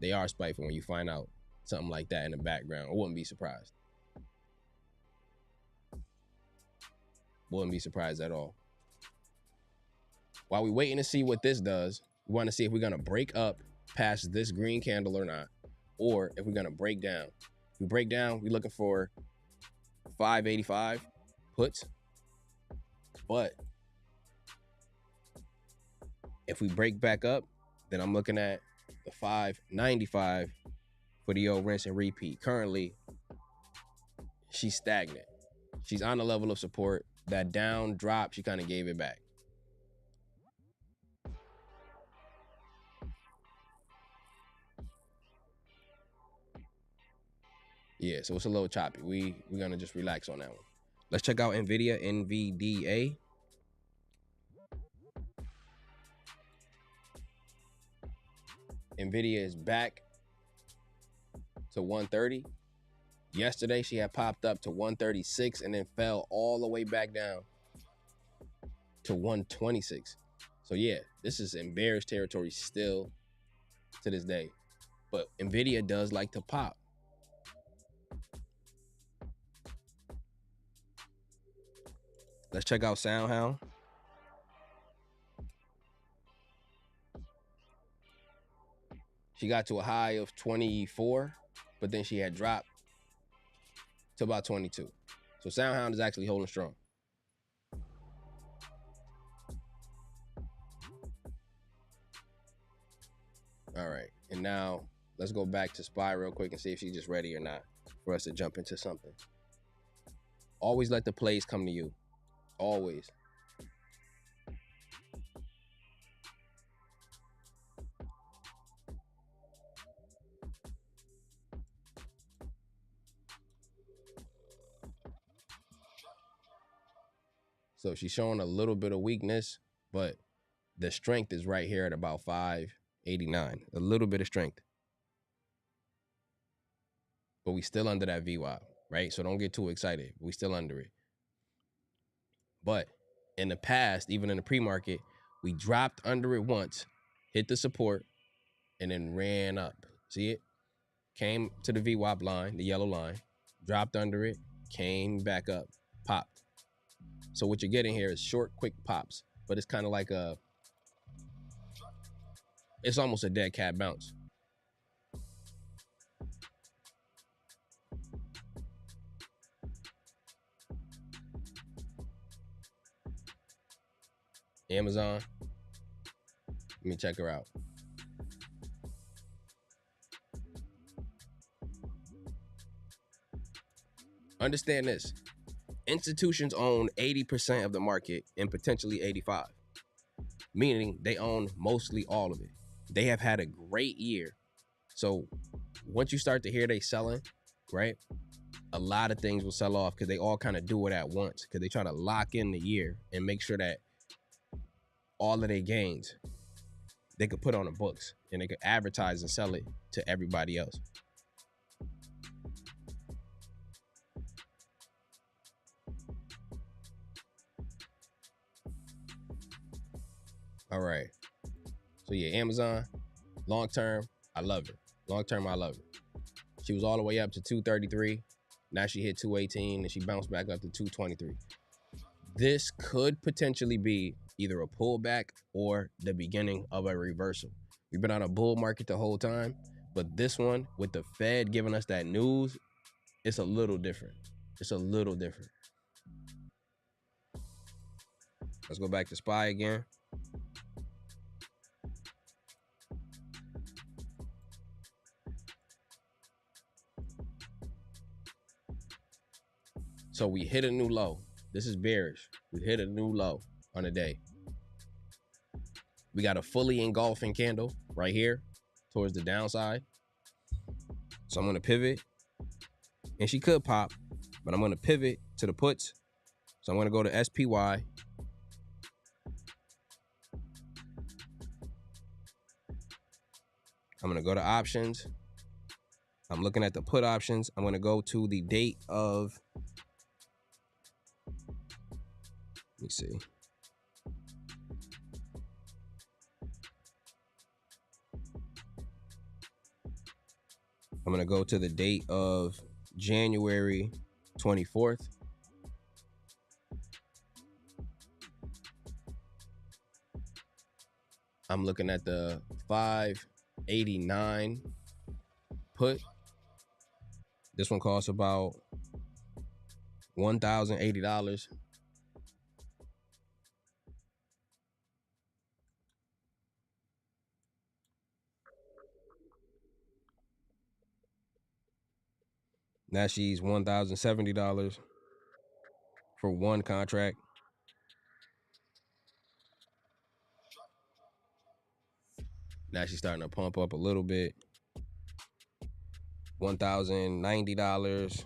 They are spiteful when you find out something like that in the background. I wouldn't be surprised. Wouldn't be surprised at all. While we waiting to see what this does, we want to see if we're going to break up past this green candle or not, or if we're going to break down. If we break down, we're looking for 585 puts. But if we break back up, then I'm looking at the 595 for the old rinse and repeat. Currently, she's stagnant. She's on the level of support. That down drop, she kind of gave it back. Yeah, so it's a little choppy. We're gonna just relax on that one. Let's check out NVIDIA, NVDA. NVIDIA is back to 130. Yesterday, she had popped up to 136 and then fell all the way back down to 126. So yeah, this is in bearish territory still to this day. But NVIDIA does like to pop. Let's check out SoundHound. She got to a high of 24, but then she had dropped to about 22. So SoundHound is actually holding strong. All right, and now let's go back to SPY real quick and see if she's just ready or not for us to jump into something. Always let the plays come to you. Always. So she's showing a little bit of weakness, but the strength is right here at about 589. A little bit of strength. But we still under that VWAP, right? So don't get too excited. We still under it. But in the past, even in the pre-market, we dropped under it once, hit the support, and then ran up. See it? Came to the VWAP line, the yellow line, dropped under it, came back up, popped. So what you're getting here is short, quick pops, but it's kind of like it's almost a dead cat bounce. Amazon, let me check her out. Understand this. Institutions own 80% of the market and potentially 85%, meaning they own mostly all of it. They have had a great year. So once you start to hear they selling, right? a lot of things will sell off because they all kind of do it at once because they try to lock in the year and make sure that all of their gains they could put on the books and they could advertise and sell it to everybody else. All right. So yeah, Amazon, long term, I love her. Long term, I love her. She was all the way up to 233. Now she hit 218 and she bounced back up to 223. This could potentially be either a pullback or the beginning of a reversal. We've been on a bull market the whole time, but this one with the Fed giving us that news, it's a little different. It's a little different. Let's go back to SPY again. So we hit a new low. This is bearish. We hit a new low on the day. We got a fully engulfing candle right here towards the downside. So I'm going to pivot. And she could pop, but I'm going to pivot to the puts. So I'm going to go to SPY. I'm going to go to options. I'm looking at the put options. I'm going to go to the date of, let me see. I'm going to go to the date of January 24th. I'm looking at the 589 put. This one costs about $1,080. Now she's $1,070 for one contract. Now she's starting to pump up a little bit. $1,090.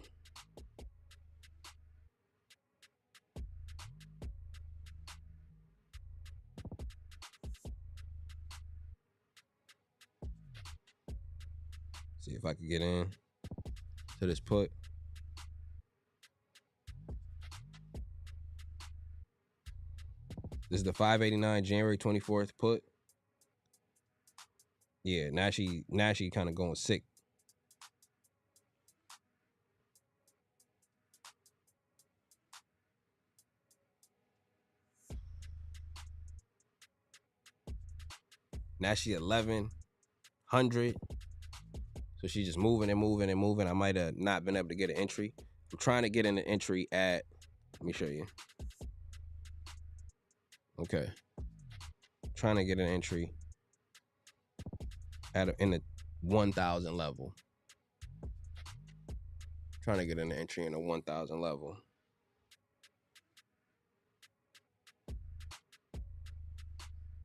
See if I can get in to this put. This is the 589 January 24th put. Yeah, now she kind of going sick. Now she 1100. So she's just moving and moving and moving. I might have not been able to get an entry. I'm trying to get in the entry at, let me show you. Okay. Trying to get an entry in the 1,000 level. Trying to get an entry in the 1,000 level.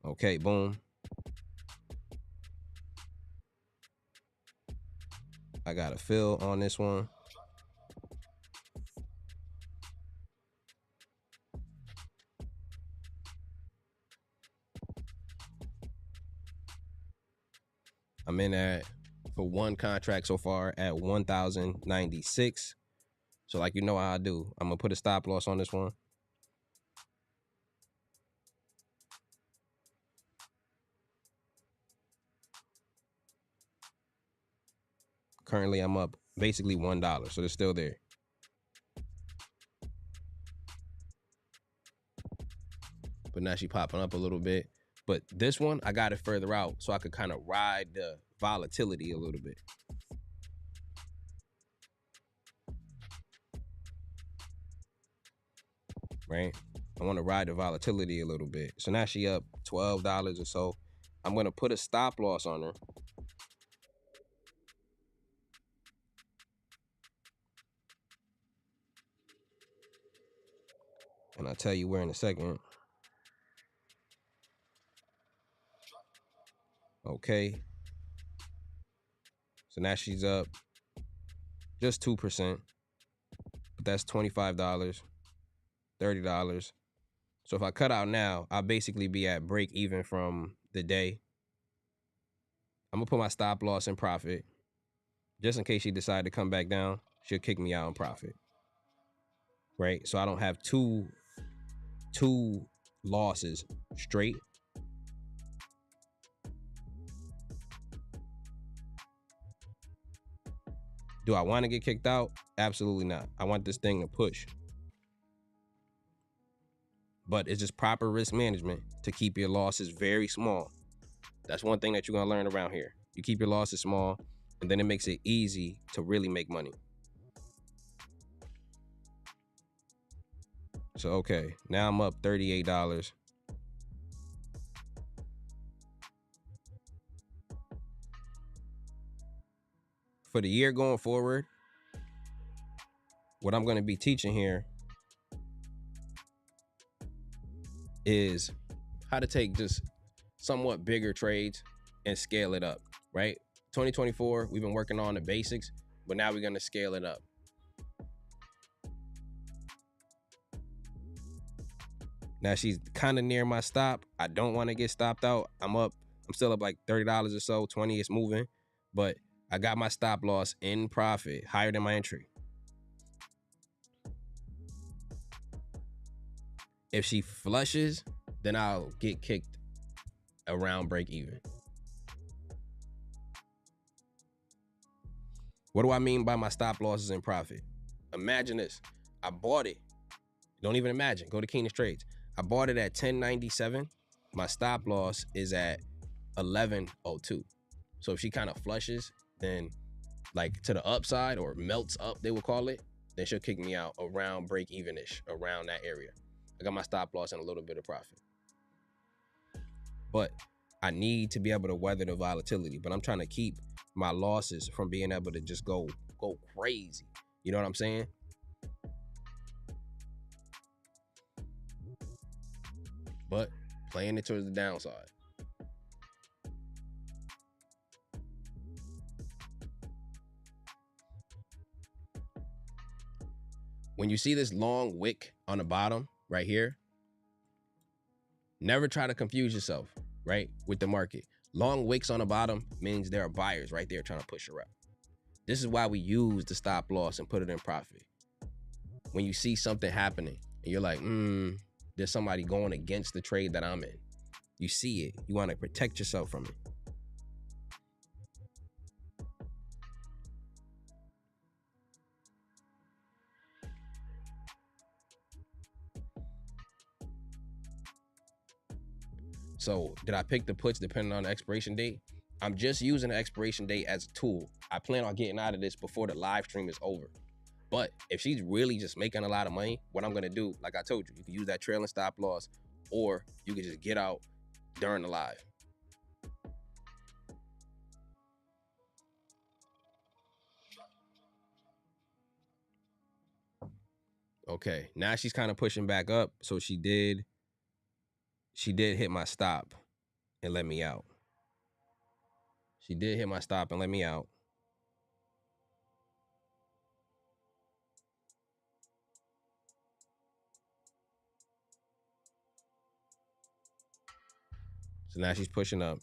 Okay, boom. I got a fill on this one. I'm in at, for one contract so far, at 1,096. So like you know how I do. I'm going to put a stop loss on this one. Currently, I'm up basically $1, so it's still there. But now she popping up a little bit. But this one, I got it further out so I could kind of ride the volatility a little bit. Right? I want to ride the volatility a little bit. So now she up $12 or so. I'm going to put a stop loss on her. And I'll tell you where in a second. Okay. So now she's up just 2%. but that's $25, $30. So if I cut out now, I'll basically be at break even from the day. I'm gonna put my stop loss in profit. Just in case she decide to come back down, she'll kick me out in profit. Right? So I don't have two losses straight. Do I want to get kicked out? Absolutely not. I want this thing to push. But it's just proper risk management to keep your losses very small. That's one thing that you're going to learn around here. You keep your losses small, and then it makes it easy to really make money. So, okay, now I'm up $38. For the year going forward, what I'm going to be teaching here is how to take just somewhat bigger trades and scale it up, right? 2024, we've been working on the basics, but now we're going to scale it up. Now she's kind of near my stop. I don't want to get stopped out. I'm still up like $30 or so, 20, it's moving, but I got my stop loss in profit, higher than my entry. If she flushes, then I'll get kicked around break even. What do I mean by my stop losses in profit? Imagine this. I bought it. Don't even imagine. Go to Keenest Trades. I bought it at 10.97. My stop loss is at 11.02. So if she kind of flushes, then like to the upside or melts up, they will call it, then she'll kick me out around break even-ish, around that area. I got my stop loss and a little bit of profit. But I need to be able to weather the volatility, but I'm trying to keep my losses from being able to just go crazy. You know what I'm saying? But playing it towards the downside. When you see this long wick on the bottom right here, never try to confuse yourself, right, with the market. Long wicks on the bottom means there are buyers right there trying to push her up. This is why we use the stop loss and put it in profit. When you see something happening and you're like, there's somebody going against the trade that I'm in. You see it. You want to protect yourself from it. So did I pick the puts depending on the expiration date? I'm just using the expiration date as a tool. I plan on getting out of this before the live stream is over. But if she's really just making a lot of money, what I'm going to do, like I told you, you can use that trailing stop loss, or you can just get out during the live. Okay, now she's kind of pushing back up. So she did hit my stop and let me out. She did hit my stop and let me out. So now she's pushing up.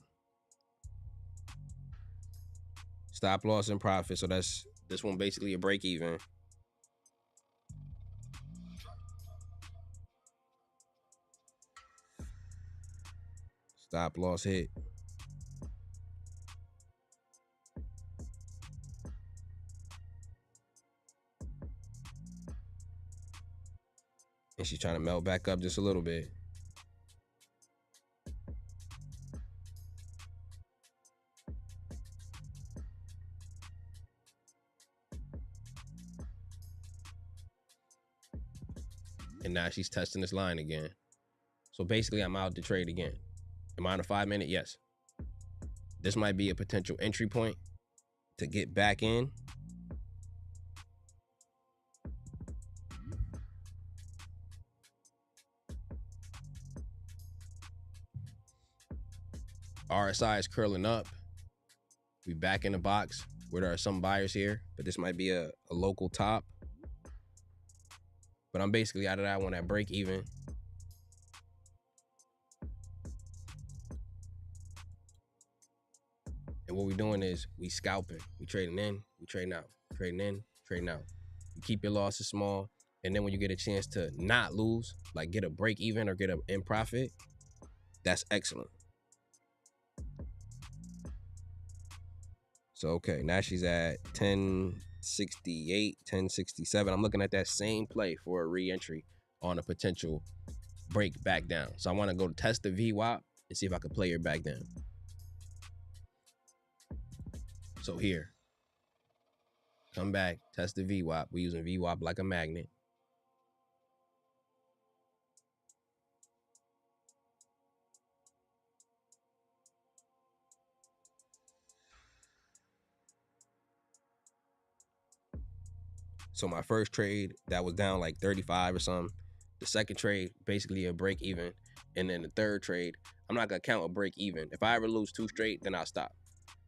Stop loss and profit. So that's this one basically a break even. Stop loss hit. And she's trying to melt back up just a little bit. And now she's testing this line again. So basically I'm out to trade again. Am I on a 5-minute? Yes. This might be a potential entry point to get back in. RSI is curling up. We back in the box where there are some buyers here, but this might be a local top. But I'm basically out of that one at break even. And what we're doing is we scalping. We trading in, we trading out. Trading in, trading out. You keep your losses small. And then when you get a chance to not lose, like get a break even or get an in profit, that's excellent. So, okay, now she's at 1068, 1067. I'm looking at that same play for a re-entry on a potential break back down. So I want to go test the VWAP and see if I can play her back down. So here, come back, test the VWAP. We're using VWAP like a magnet. So my first trade, that was down like 35 or something. The second trade, basically a break even. And then the third trade, I'm not gonna count a break even. If I ever lose 2 straight, then I'll stop.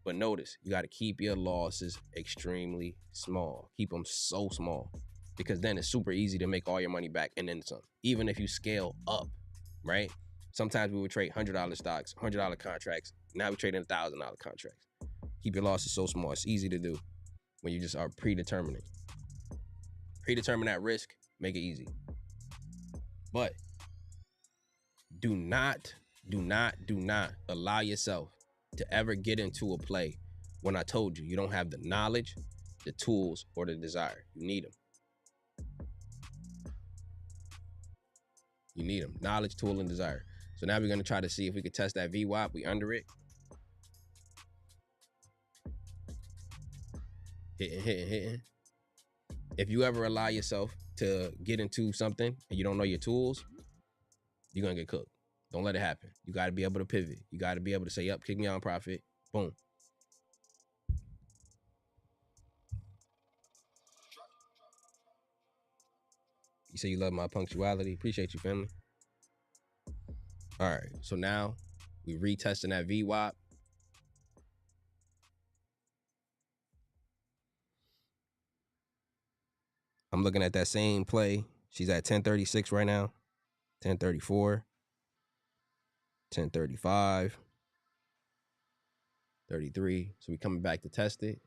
But notice, you gotta keep your losses extremely small. Keep them so small. Because then it's super easy to make all your money back and then some. Even if you scale up, right? Sometimes we would trade $100 stocks, $100 contracts. Now we're trading $1,000 contracts. Keep your losses so small. It's easy to do when you just are predetermining. Predetermine that risk, make it easy. But do not allow yourself to ever get into a play when I told you don't have the knowledge, the tools, or the desire. You need them. You need them. Knowledge, tool, and desire. So now we're going to try to see if we can test that VWAP. We under it. Hitting. If you ever allow yourself to get into something and you don't know your tools, you're going to get cooked. Don't let it happen. You got to be able to pivot. You got to be able to say, yep, kick me out in profit. Boom. You say you love my punctuality. Appreciate you, family. All right. So now we retesting that VWAP. I'm looking at that same play. She's at 1036 right now. 1034. 1035. 33. So we coming back to test it.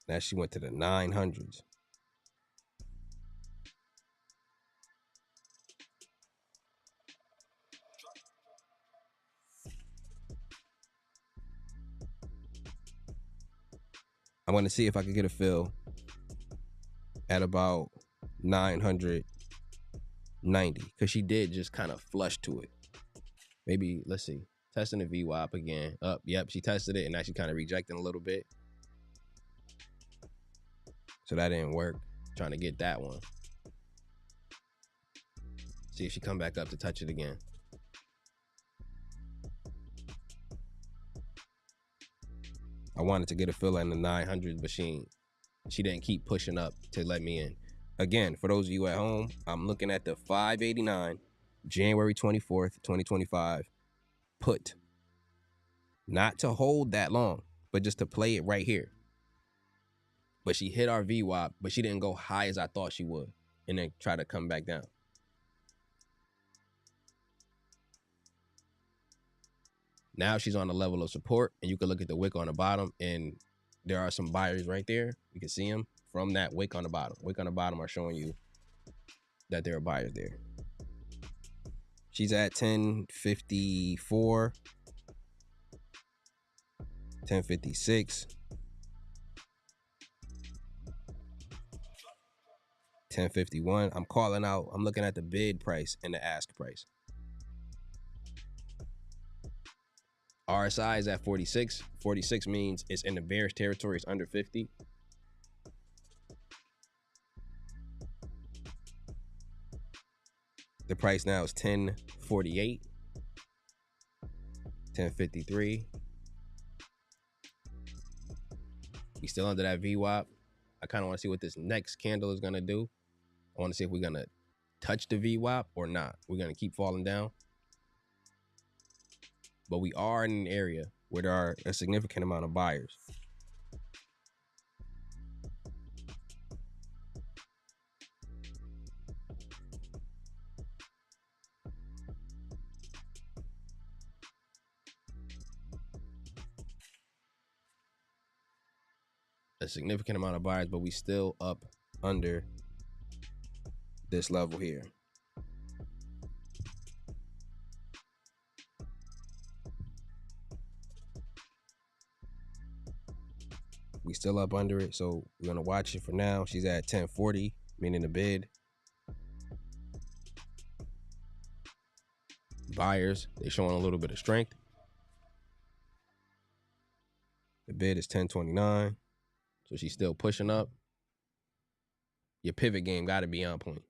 Now she went to the 900s. I'm going to see if I can get a fill at about 990 because she did just kind of flush to it. Maybe, let's see, testing the VWAP again. Yep, she tested it and now she kind of rejecting a little bit. So that didn't work. Trying to get that one. See if she come back up to touch it again. I wanted to get a fill in the 900s, but she didn't keep pushing up to let me in. Again, for those of you at home, I'm looking at the 589, January 24th, 2025 put. Not to hold that long, but just to play it right here. But she hit our VWAP, but she didn't go high as I thought she would, and then try to come back down. Now she's on the level of support, and you can look at the wick on the bottom, and there are some buyers right there. You can see them from that wick on the bottom. Wick on the bottom are showing you that there are buyers there. She's at 1054, 1056, 1051. I'm calling out. I'm looking at the bid price and the ask price. RSI is at 46. 46 means it's in the bearish territory. It's under 50. The price now is 1048, 1053. We still under that VWAP. I kind of want to see what this next candle is going to do. I want to see if we're going to touch the VWAP or not. We're going to keep falling down. But we are in an area where there are a significant amount of buyers. a significant amount of buyers, but we still up under this level here. We still up under it, so we're gonna watch it for now. She's at 1040, meaning the bid. Buyers, they're showing a little bit of strength. The bid is 1029, so she's still pushing up. Your pivot game got to be on point.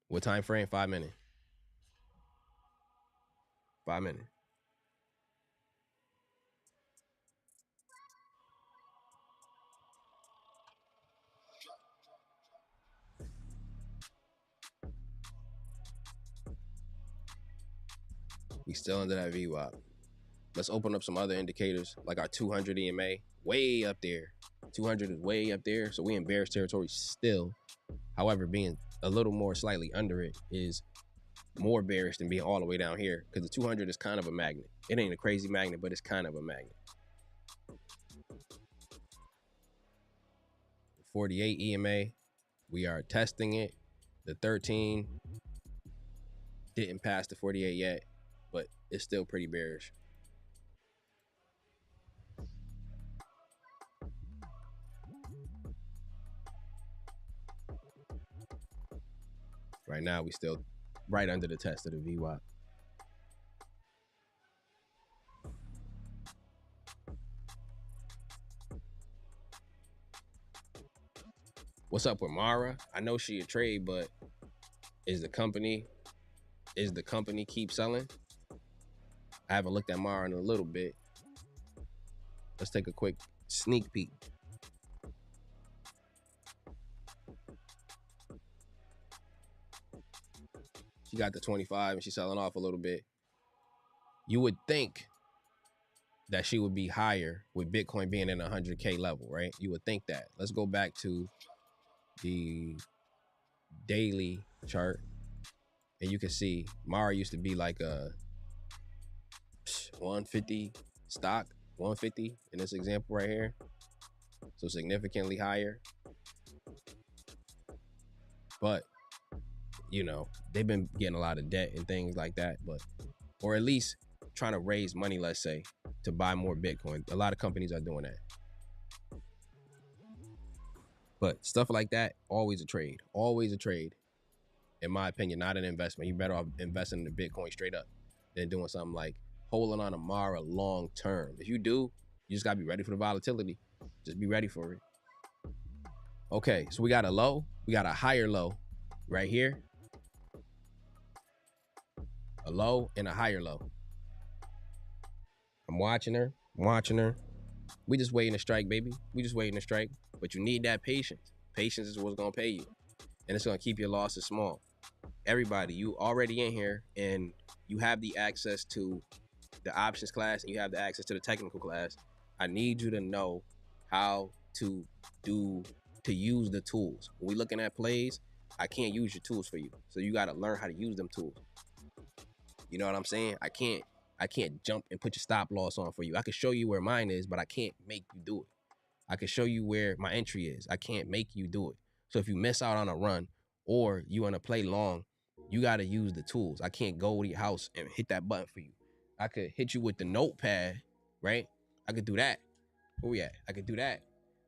What time frame? 5 minutes. 5 minutes. We still under that VWAP. Let's open up some other indicators, like our 200 EMA, way up there. 200 is way up there, so we in bearish territory still. However, being a little more slightly under it is more bearish than being all the way down here, because the 200 is kind of a magnet. It ain't a crazy magnet, but it's kind of a magnet. 48 EMA, we are testing it. The 13 didn't pass the 48 yet, but it's still pretty bearish. Right now, we still right under the test of the VWAP. What's up with Mara? I know she a trade, but is the company keep selling? I haven't looked at Mara in a little bit. Let's take a quick sneak peek. She got the 25 and she's selling off a little bit. You would think that she would be higher with Bitcoin being in a 100K level, right? You would think that. Let's go back to the daily chart, and you can see Mara used to be like a 150 stock, 150 in this example right here. So significantly higher. But, you know, they've been getting a lot of debt and things like that, but, or at least trying to raise money, let's say, to buy more Bitcoin. A lot of companies are doing that. But stuff like that, always a trade. Always a trade. In my opinion, not an investment. You're better off investing in the Bitcoin straight up than doing something like holding on to Mara long term. If you do, you just gotta be ready for the volatility. Just be ready for it. Okay, so we got a low. We got a higher low right here. A low and a higher low. I'm watching her. We just waiting to strike, baby. We just waiting to strike. But you need that patience. Patience is what's gonna pay you. And it's gonna keep your losses small. Everybody, you already in here and you have the access to the options class and you have the access to the technical class. I need you to know how to use the tools. When we looking at plays, I can't use your tools for you. So you gotta learn how to use them tools. You know what I'm saying? I can't jump and put your stop loss on for you. I can show you where mine is, but I can't make you do it. I can show you where my entry is. I can't make you do it. So if you miss out on a run or you want to play long, you got to use the tools. I can't go to your house and hit that button for you. I could hit you with the notepad, right? I could do that. Where we at? I could do that.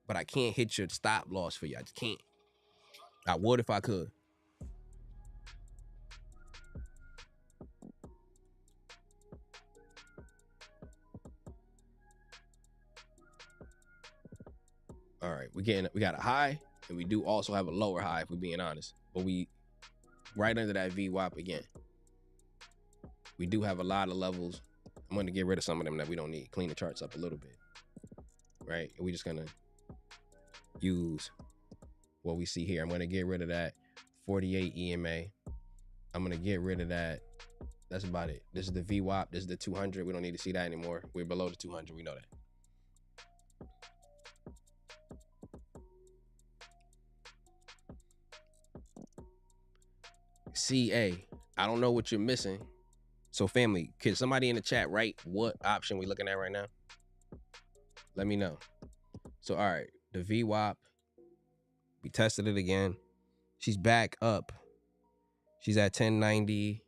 But I can't hit your stop loss for you. I just can't. I would if I could. All right, we got a high, and we do also have a lower high, if we're being honest. But we right under that VWAP again. We do have a lot of levels. I'm going to get rid of some of them that we don't need. Clean the charts up a little bit, right? And we're just going to use what we see here. I'm going to get rid of that 48 EMA. I'm going to get rid of that. That's about it. This is the VWAP. This is the 200. We don't need to see that anymore. We're below the 200. We know that. CA. I don't know what you're missing. So family, can somebody in the chat write what option we looking at right now? Let me know. So, all right, the VWAP, we tested it again. She's back up. She's at 1091,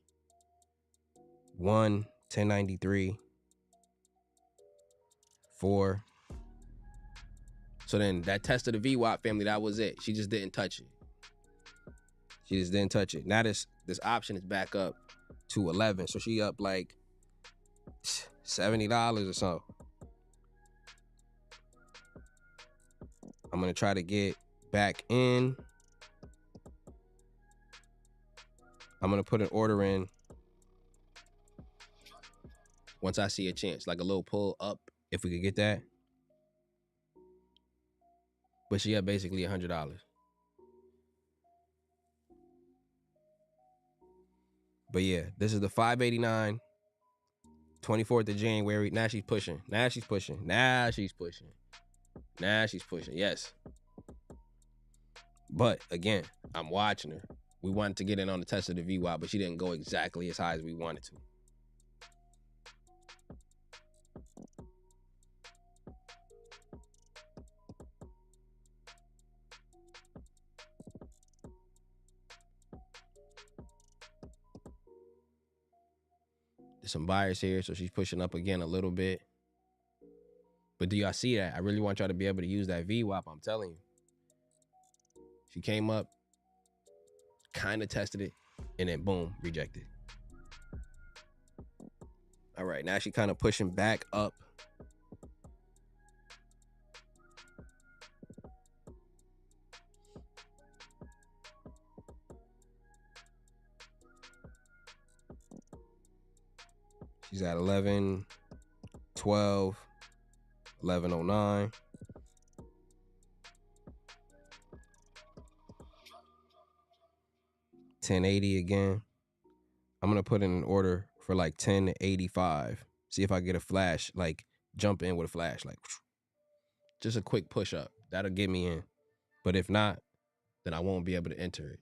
1093, 4. So then that test of the VWAP, family, that was it. She just didn't touch it. She just didn't touch it. Now this option is back up to 11. So she up like $70 or so. I'm going to try to get back in. I'm going to put an order in once I see a chance, like a little pull up, if we could get that. But she had basically $100. But yeah, this is the 589, 24th of January. Now she's pushing. Now she's pushing. Now she's pushing. Now she's pushing. Yes. But again, I'm watching her. We wanted to get in on the test of the VWAP, but she didn't go exactly as high as we wanted to. There's some buyers here, so she's pushing up again a little bit. But do y'all see that? I really want y'all to be able to use that VWAP, I'm telling you. She came up, kind of tested it, and then boom, rejected. All right, now she kind of pushing back up. She's at 11, 12, 1109. $10.80 again. I'm gonna put in an order for like $10.85. See if I get a flash, like jump in with a flash, like just a quick push up. That'll get me in. But if not, then I won't be able to enter it.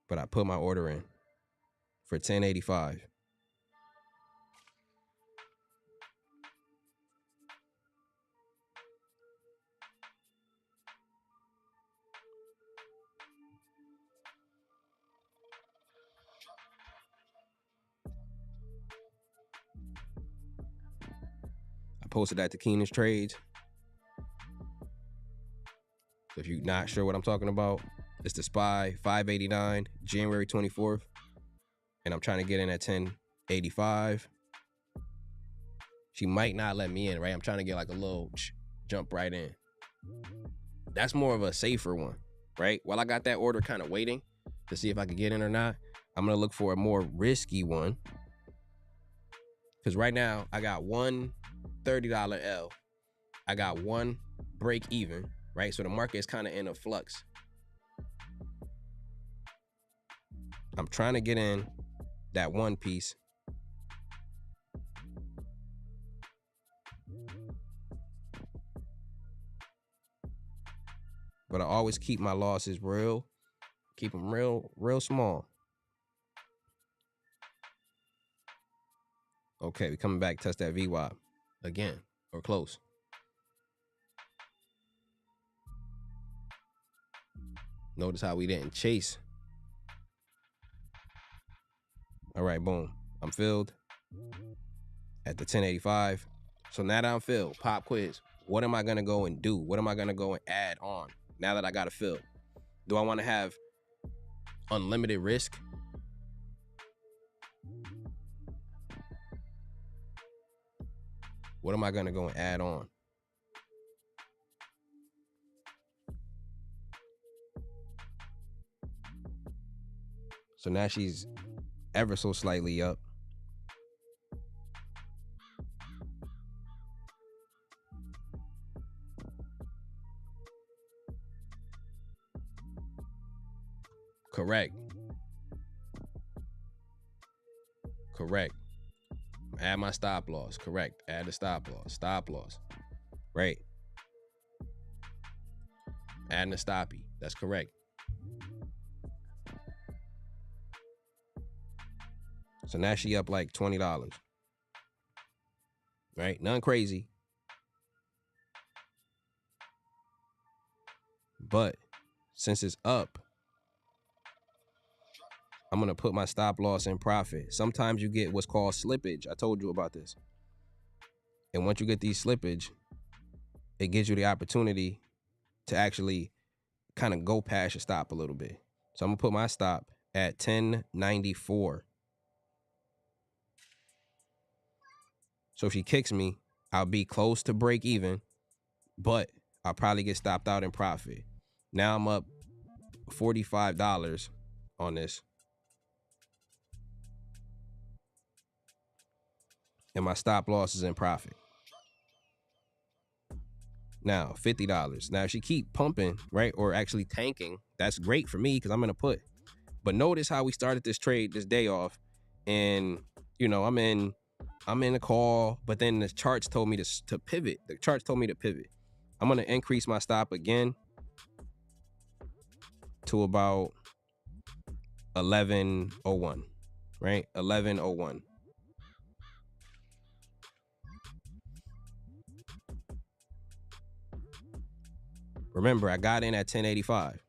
But I put my order in for $10.85. I posted that to Keenan's Trades. So if you're not sure what I'm talking about, it's the SPY 589, January 24th. And I'm trying to get in at 1085. She might not let me in, right? I'm trying to get like a little jump right in. That's more of a safer one, right? While I got that order kind of waiting to see if I could get in or not, I'm going to look for a more risky one. Because right now, I got one $30 L. I got one break even, right? So the market is kind of in a flux. I'm trying to get in that one piece. But I always keep my losses real. Keep them real small. Okay, we coming back, test that VWAP again, or close. Notice how we didn't chase. All right, boom. I'm filled at the 1085. So now that I'm filled, pop quiz. What am I going to go and do? What am I going to go and add on now that I got to fill? Do I want to have unlimited risk? What am I going to go and add on? So now she's ever so slightly up. Correct. Correct. Add my stop loss. Correct. Add the stop loss. Stop loss. Right. Adding the stoppy. That's correct. So now she up like $20. Right? Nothing crazy. But since it's up, I'm going to put my stop loss in profit. Sometimes you get what's called slippage. I told you about this. And once you get these slippage, it gives you the opportunity to actually kind of go past your stop a little bit. So I'm going to put my stop at 1094. So if she kicks me, I'll be close to break even, but I'll probably get stopped out in profit. Now I'm up $45 on this. And my stop loss is in profit. Now, $50. Now, if she keep pumping, right, or actually tanking, that's great for me because I'm in a put. But notice how we started this trade, this day off, and, you know, I'm in a call, but then the charts told me to pivot. The charts told me to pivot. I'm going to increase my stop again to about 1101, right? 1101. Remember, I got in at 1085.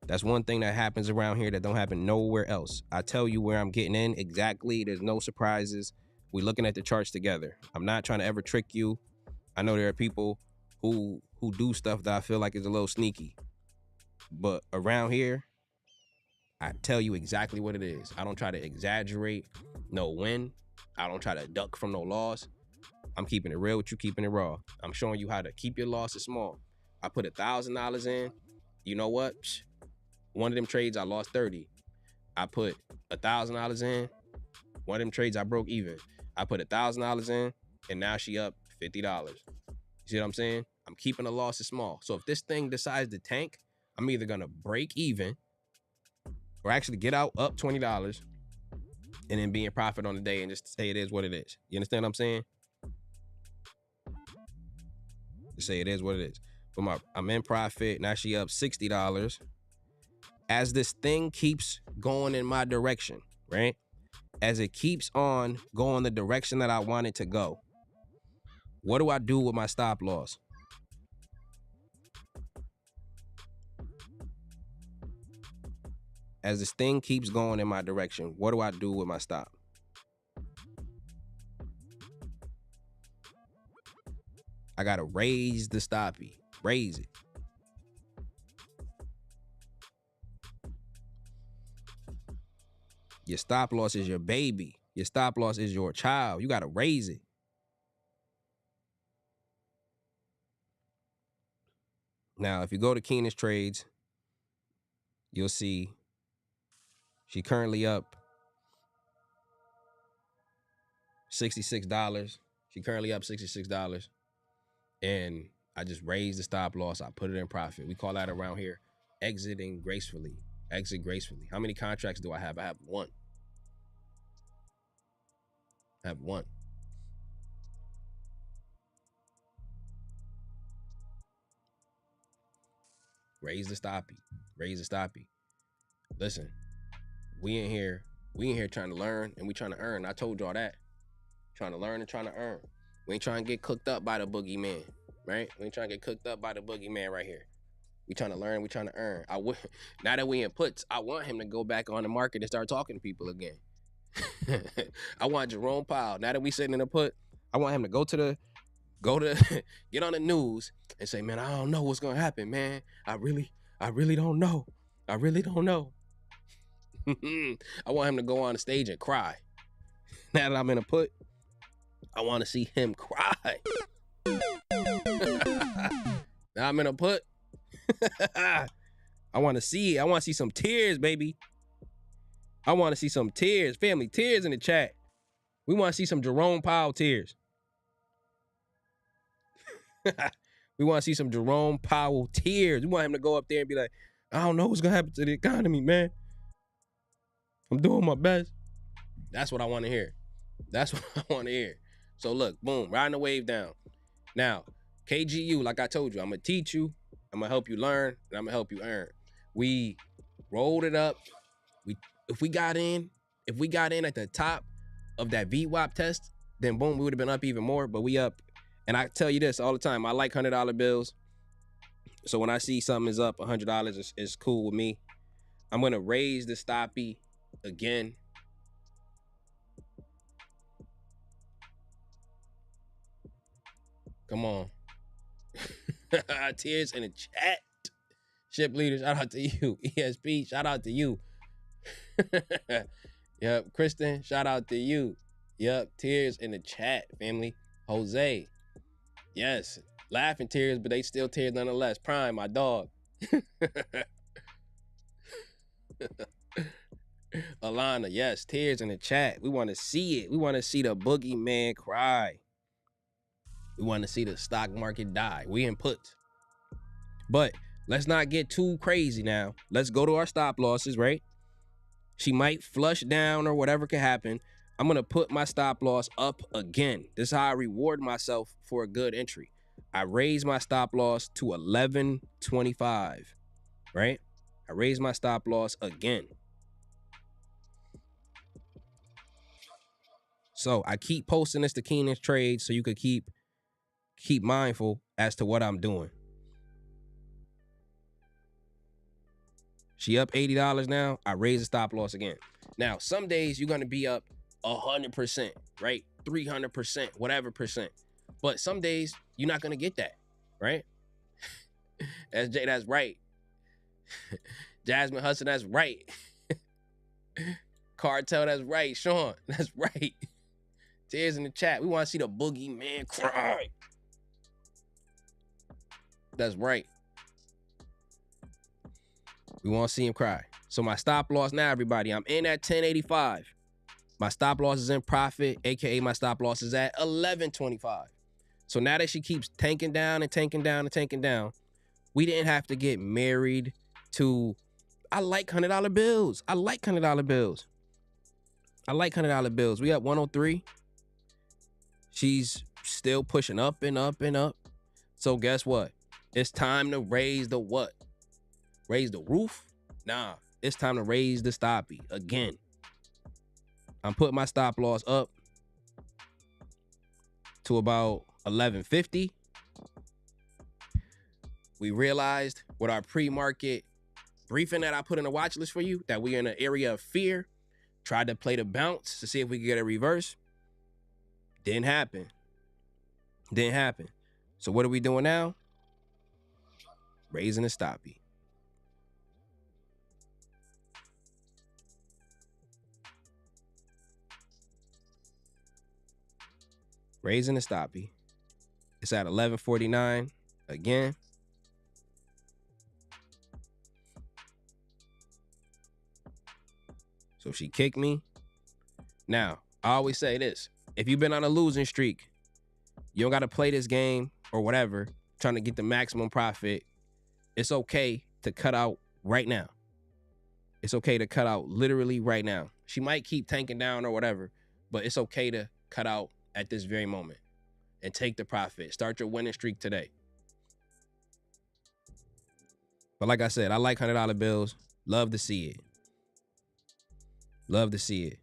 That's one thing that happens around here that don't happen nowhere else. I tell you where I'm getting in exactly. There's no surprises. We're looking at the charts together. I'm not trying to ever trick you. I know there are people who do stuff that I feel like is a little sneaky. But around here, I tell you exactly what it is. I don't try to exaggerate no win. I don't try to duck from no loss. I'm keeping it real with you, keeping it raw. I'm showing you how to keep your losses small. I put $1,000 in. You know what? One of them trades, I lost 30. I put $1,000 in. One of them trades, I broke even. I put $1,000 in, and now she up $50. You see what I'm saying? I'm keeping the losses small. So if this thing decides to tank, I'm either going to break even or actually get out up $20 and then be in profit on the day and just say it is what it is. You understand what I'm saying? Just say it is what it is. But I'm in profit. Now she up $60. As this thing keeps going in my direction, right? As it keeps on going the direction that I want it to go, what do I do with my stop loss? As this thing keeps going in my direction, what do I do with my stop? I gotta raise the stoppie. Raise it. Your stop loss is your baby. Your stop loss is your child. You gotta raise it. Now, if you go to Keenan's trades, you'll see she currently up $66. She currently up $66. And I just raised the stop loss. I put it in profit. We call that around here exiting gracefully. Exit gracefully. How many contracts do I have? I have one. I have one. Raise the stoppie. Raise the stoppie. Listen, we in here trying to learn and we trying to earn. I told y'all that. Trying to learn and trying to earn. We ain't trying to get cooked up by the boogeyman, right? We ain't trying to get cooked up by the boogeyman right here. We trying to learn, we trying to earn. Now that we in puts, I want him to go back on the market and start talking to people again. I want Jerome Powell. Now that we sitting in a put, I want him to go to get on the news and say, man, I don't know what's gonna happen, man. I really don't know. I really don't know. I want him to go on the stage and cry. Now that I'm in a put, I want to see him cry. Now I'm in a put. I want to see it. I want to see some tears, baby. I want to see some tears. Family, tears in the chat. We want to see some Jerome Powell tears. We want to see some Jerome Powell tears. We want him to go up there and be like, I don't know what's going to happen to the economy, man. I'm doing my best. That's what I want to hear. That's what I want to hear. So look, boom, riding the wave down. Now, KGU, like I told you, I'm going to teach you. I'm going to help you learn, and I'm going to help you earn. We rolled it up. If we got in at the top of that VWAP test, then boom, we would have been up even more, but we up. And I tell you this all the time, I like $100 bills. So when I see something is up $100, it's cool with me. I'm gonna raise the stoppy again. Come on. Tears in the chat. Ship leader, shout out to you. ESP, shout out to you. Yep, Kristen, shout out to you. Yep, tears in the chat, family. Jose, yes, laughing tears, but they still tears nonetheless. Prime, my dog. Alana, yes, tears in the chat. We want to see it. We want to see the boogeyman cry. We want to see the stock market die. We input. But let's not get too crazy now. Let's go to our stop losses, right? She might flush down or whatever could happen. I'm going to put my stop loss up again. This is how I reward myself for a good entry. I raise my stop loss to 11.25, right? I raise my stop loss again. So I keep posting this to Keenan's trade so you could keep mindful as to what I'm doing. She up $80 now. I raise the stop loss again. Now, some days you're going to be up 100%, right? 300%, whatever percent. But some days you're not going to get that, right? SJ, that's right. Jasmine Hudson, that's right. Cartel, that's right. Sean, that's right. Tears in the chat. We want to see the boogeyman cry. That's right. We want to see him cry. So my stop loss now, everybody, I'm in at 10.85. My stop loss is in profit, aka my stop loss is at 11.25. So now that she keeps tanking down and tanking down and tanking down, we didn't have to get married to, I like $100 bills. I like $100 bills. I like $100 bills. We at 103. She's still pushing up and up and up. So guess what? It's time to raise the what? Raise the roof? Nah, it's time to raise the stoppy again. I'm putting my stop loss up to about 11.50. We realized with our pre-market briefing that I put in a watch list for you that we're in an area of fear. Tried to play the bounce to see if we could get a reverse. Didn't happen. Didn't happen. So what are we doing now? Raising the stoppy. Raising the stoppy. It's at 11.49 again. So she kicked me. Now, I always say this. If you've been on a losing streak, you don't got to play this game or whatever, trying to get the maximum profit. It's okay to cut out right now. It's okay to cut out literally right now. She might keep tanking down or whatever, but it's okay to cut out at this very moment and take the profit. Start your winning streak today. But like I said, I like $100 bills. Love to see it. Love to see it.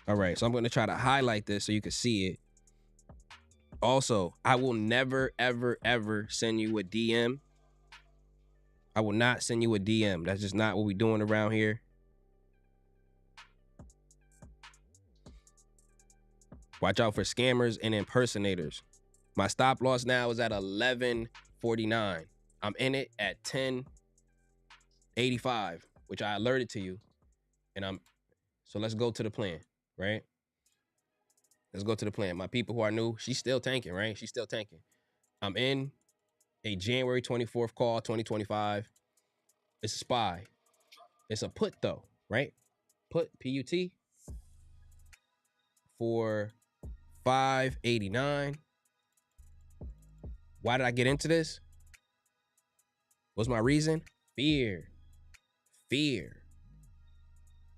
All right, so I'm going to try to highlight this so you can see it. Also, I will never, ever, ever send you a DM. I will not send you a DM. That's just not what we're doing around here. Watch out for scammers and impersonators. My stop loss now is at 11.49. I'm in it at 10.85, which I alerted to you. And so let's go to the plan, right? Let's go to the plan. My people who are new, she's still tanking, right? She's still tanking. I'm in a January 24th call, 2025. It's a SPY. It's a put though, right? Put, PUT, for 5.89. Why did I get into this? What's my reason? Fear. Fear.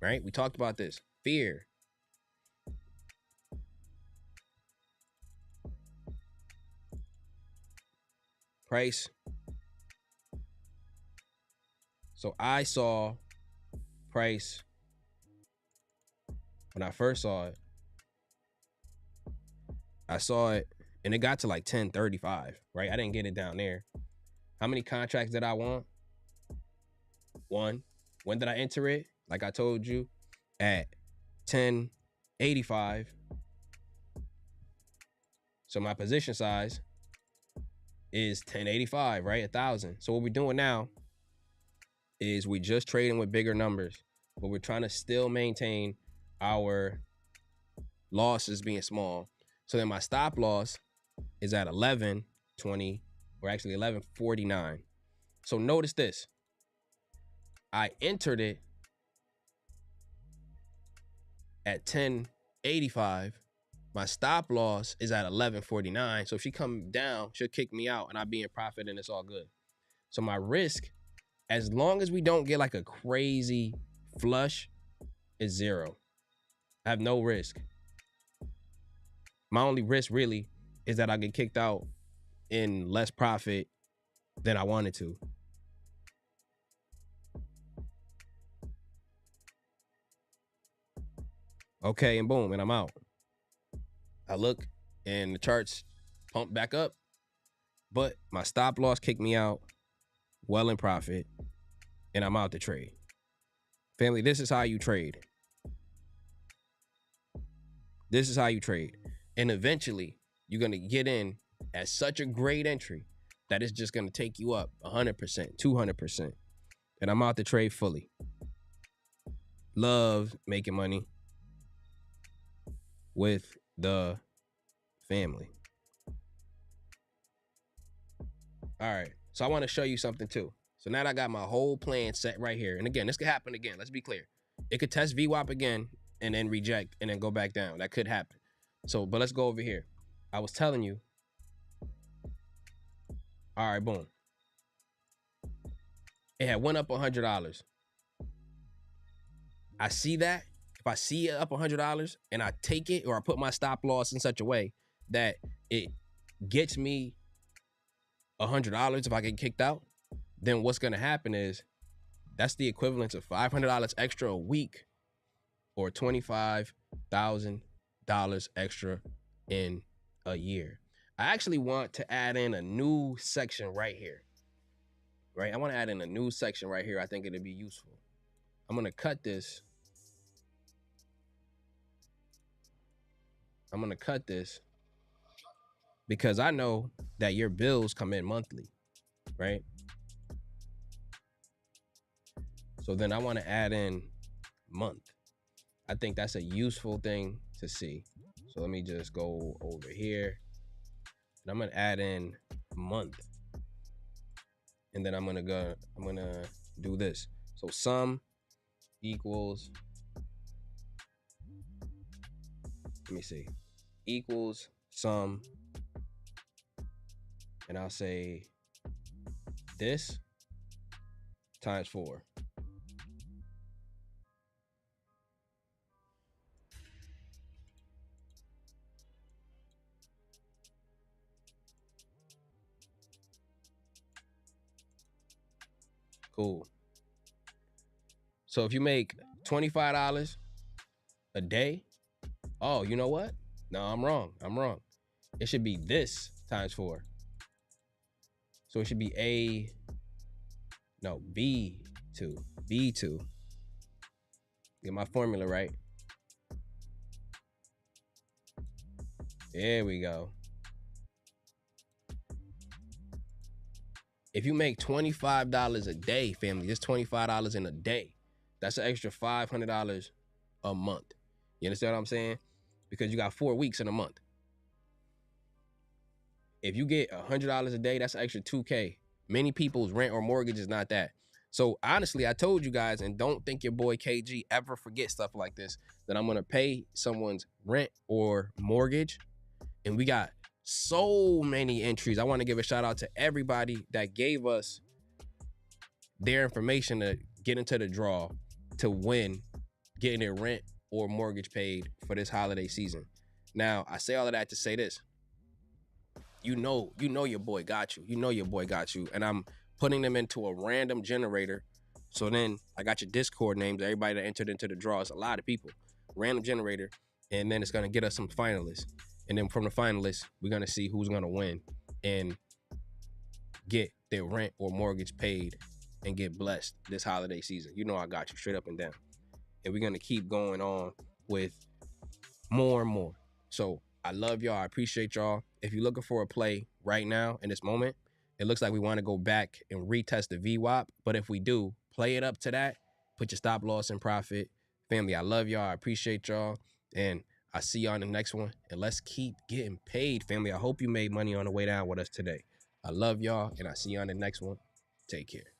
Right? We talked about this. Fear. Price. So I saw price, when I first saw it, I saw it and it got to like 1035, right? I didn't get it down there. How many contracts did I want? 1. When did I enter it? Like I told you, at 1085. So my position size is 1085, right? 1,000. So what we're doing now is we just trading with bigger numbers, but we're trying to still maintain our losses being small. So then my stop loss is at 1120, or actually 1149. So notice this. I entered it at 1085. My stop loss is at 1149. So if she come down, she'll kick me out and I'll be in profit and it's all good. So my risk, as long as we don't get like a crazy flush, is 0. I have no risk. My only risk really is that I get kicked out in less profit than I wanted to. Okay, and boom, and I'm out. I look and the charts pump back up, but my stop loss kicked me out well in profit, and I'm out the trade. Family, this is how you trade. This is how you trade. And eventually, you're going to get in at such a great entry that it's just going to take you up 100%, 200%. And I'm out the trade fully. Love making money with the family. All right. So I want to show you something too. So now that I got my whole plan set right here. And again, this could happen again. Let's be clear. It could test VWAP again and then reject and then go back down. That could happen. So, but let's go over here. I was telling you. All right, boom. It had went up $100. I see that. If I see it up $100 and I take it, or I put my stop loss in such a way that it gets me $100 if I get kicked out, then what's going to happen is that's the equivalent of $500 extra a week, or $25,000 extra in a year. I actually want to add in a new section right here. Right? I want to add in a new section right here. I think it'd be useful. I'm going to cut this. I'm going to cut this because I know that your bills come in monthly, right? So then I want to add in month. I think that's a useful thing to see. So let me just go over here and I'm going to add in month. And then I'm going to do this. So sum equals, let me see, equals sum, and I'll say this times 4. Cool. So if you make $25 a day, oh, you know what? No, I'm wrong. It should be this times 4. So it should be B2. Get my formula right. There we go. If you make $25 a day, family, just $25 in a day, that's an extra $500 a month. You understand what I'm saying? Because you got 4 weeks in a month. If you get $100 a day, that's an extra $2K. Many people's rent or mortgage is not that. So honestly, I told you guys, and don't think your boy KG ever forget stuff like this, that I'm going to pay someone's rent or mortgage. And we got so many entries. I want to give a shout out to everybody that gave us their information to get into the draw to win getting their rent or mortgage paid for this holiday season. Now, I say all of that to say this. You know your boy got you. And I'm putting them into a random generator So then I got your Discord names, everybody that entered into the draw. It's a lot of people. Random generator, and then it's gonna get us some finalists. And then from the finalists, we're gonna see who's gonna win and get their rent or mortgage paid and get blessed this holiday season. You know I got you straight up and down. And we're gonna keep going on with more and more. So I love y'all. I appreciate y'all. If you're looking for a play right now in this moment, it looks like we want to go back and retest the VWAP. But if we do, play it up to that. Put your stop loss in profit. Family, I love y'all. I appreciate y'all. And I see y'all in the next one. And let's keep getting paid, family. I hope you made money on the way down with us today. I love y'all, and I see you on the next one. Take care.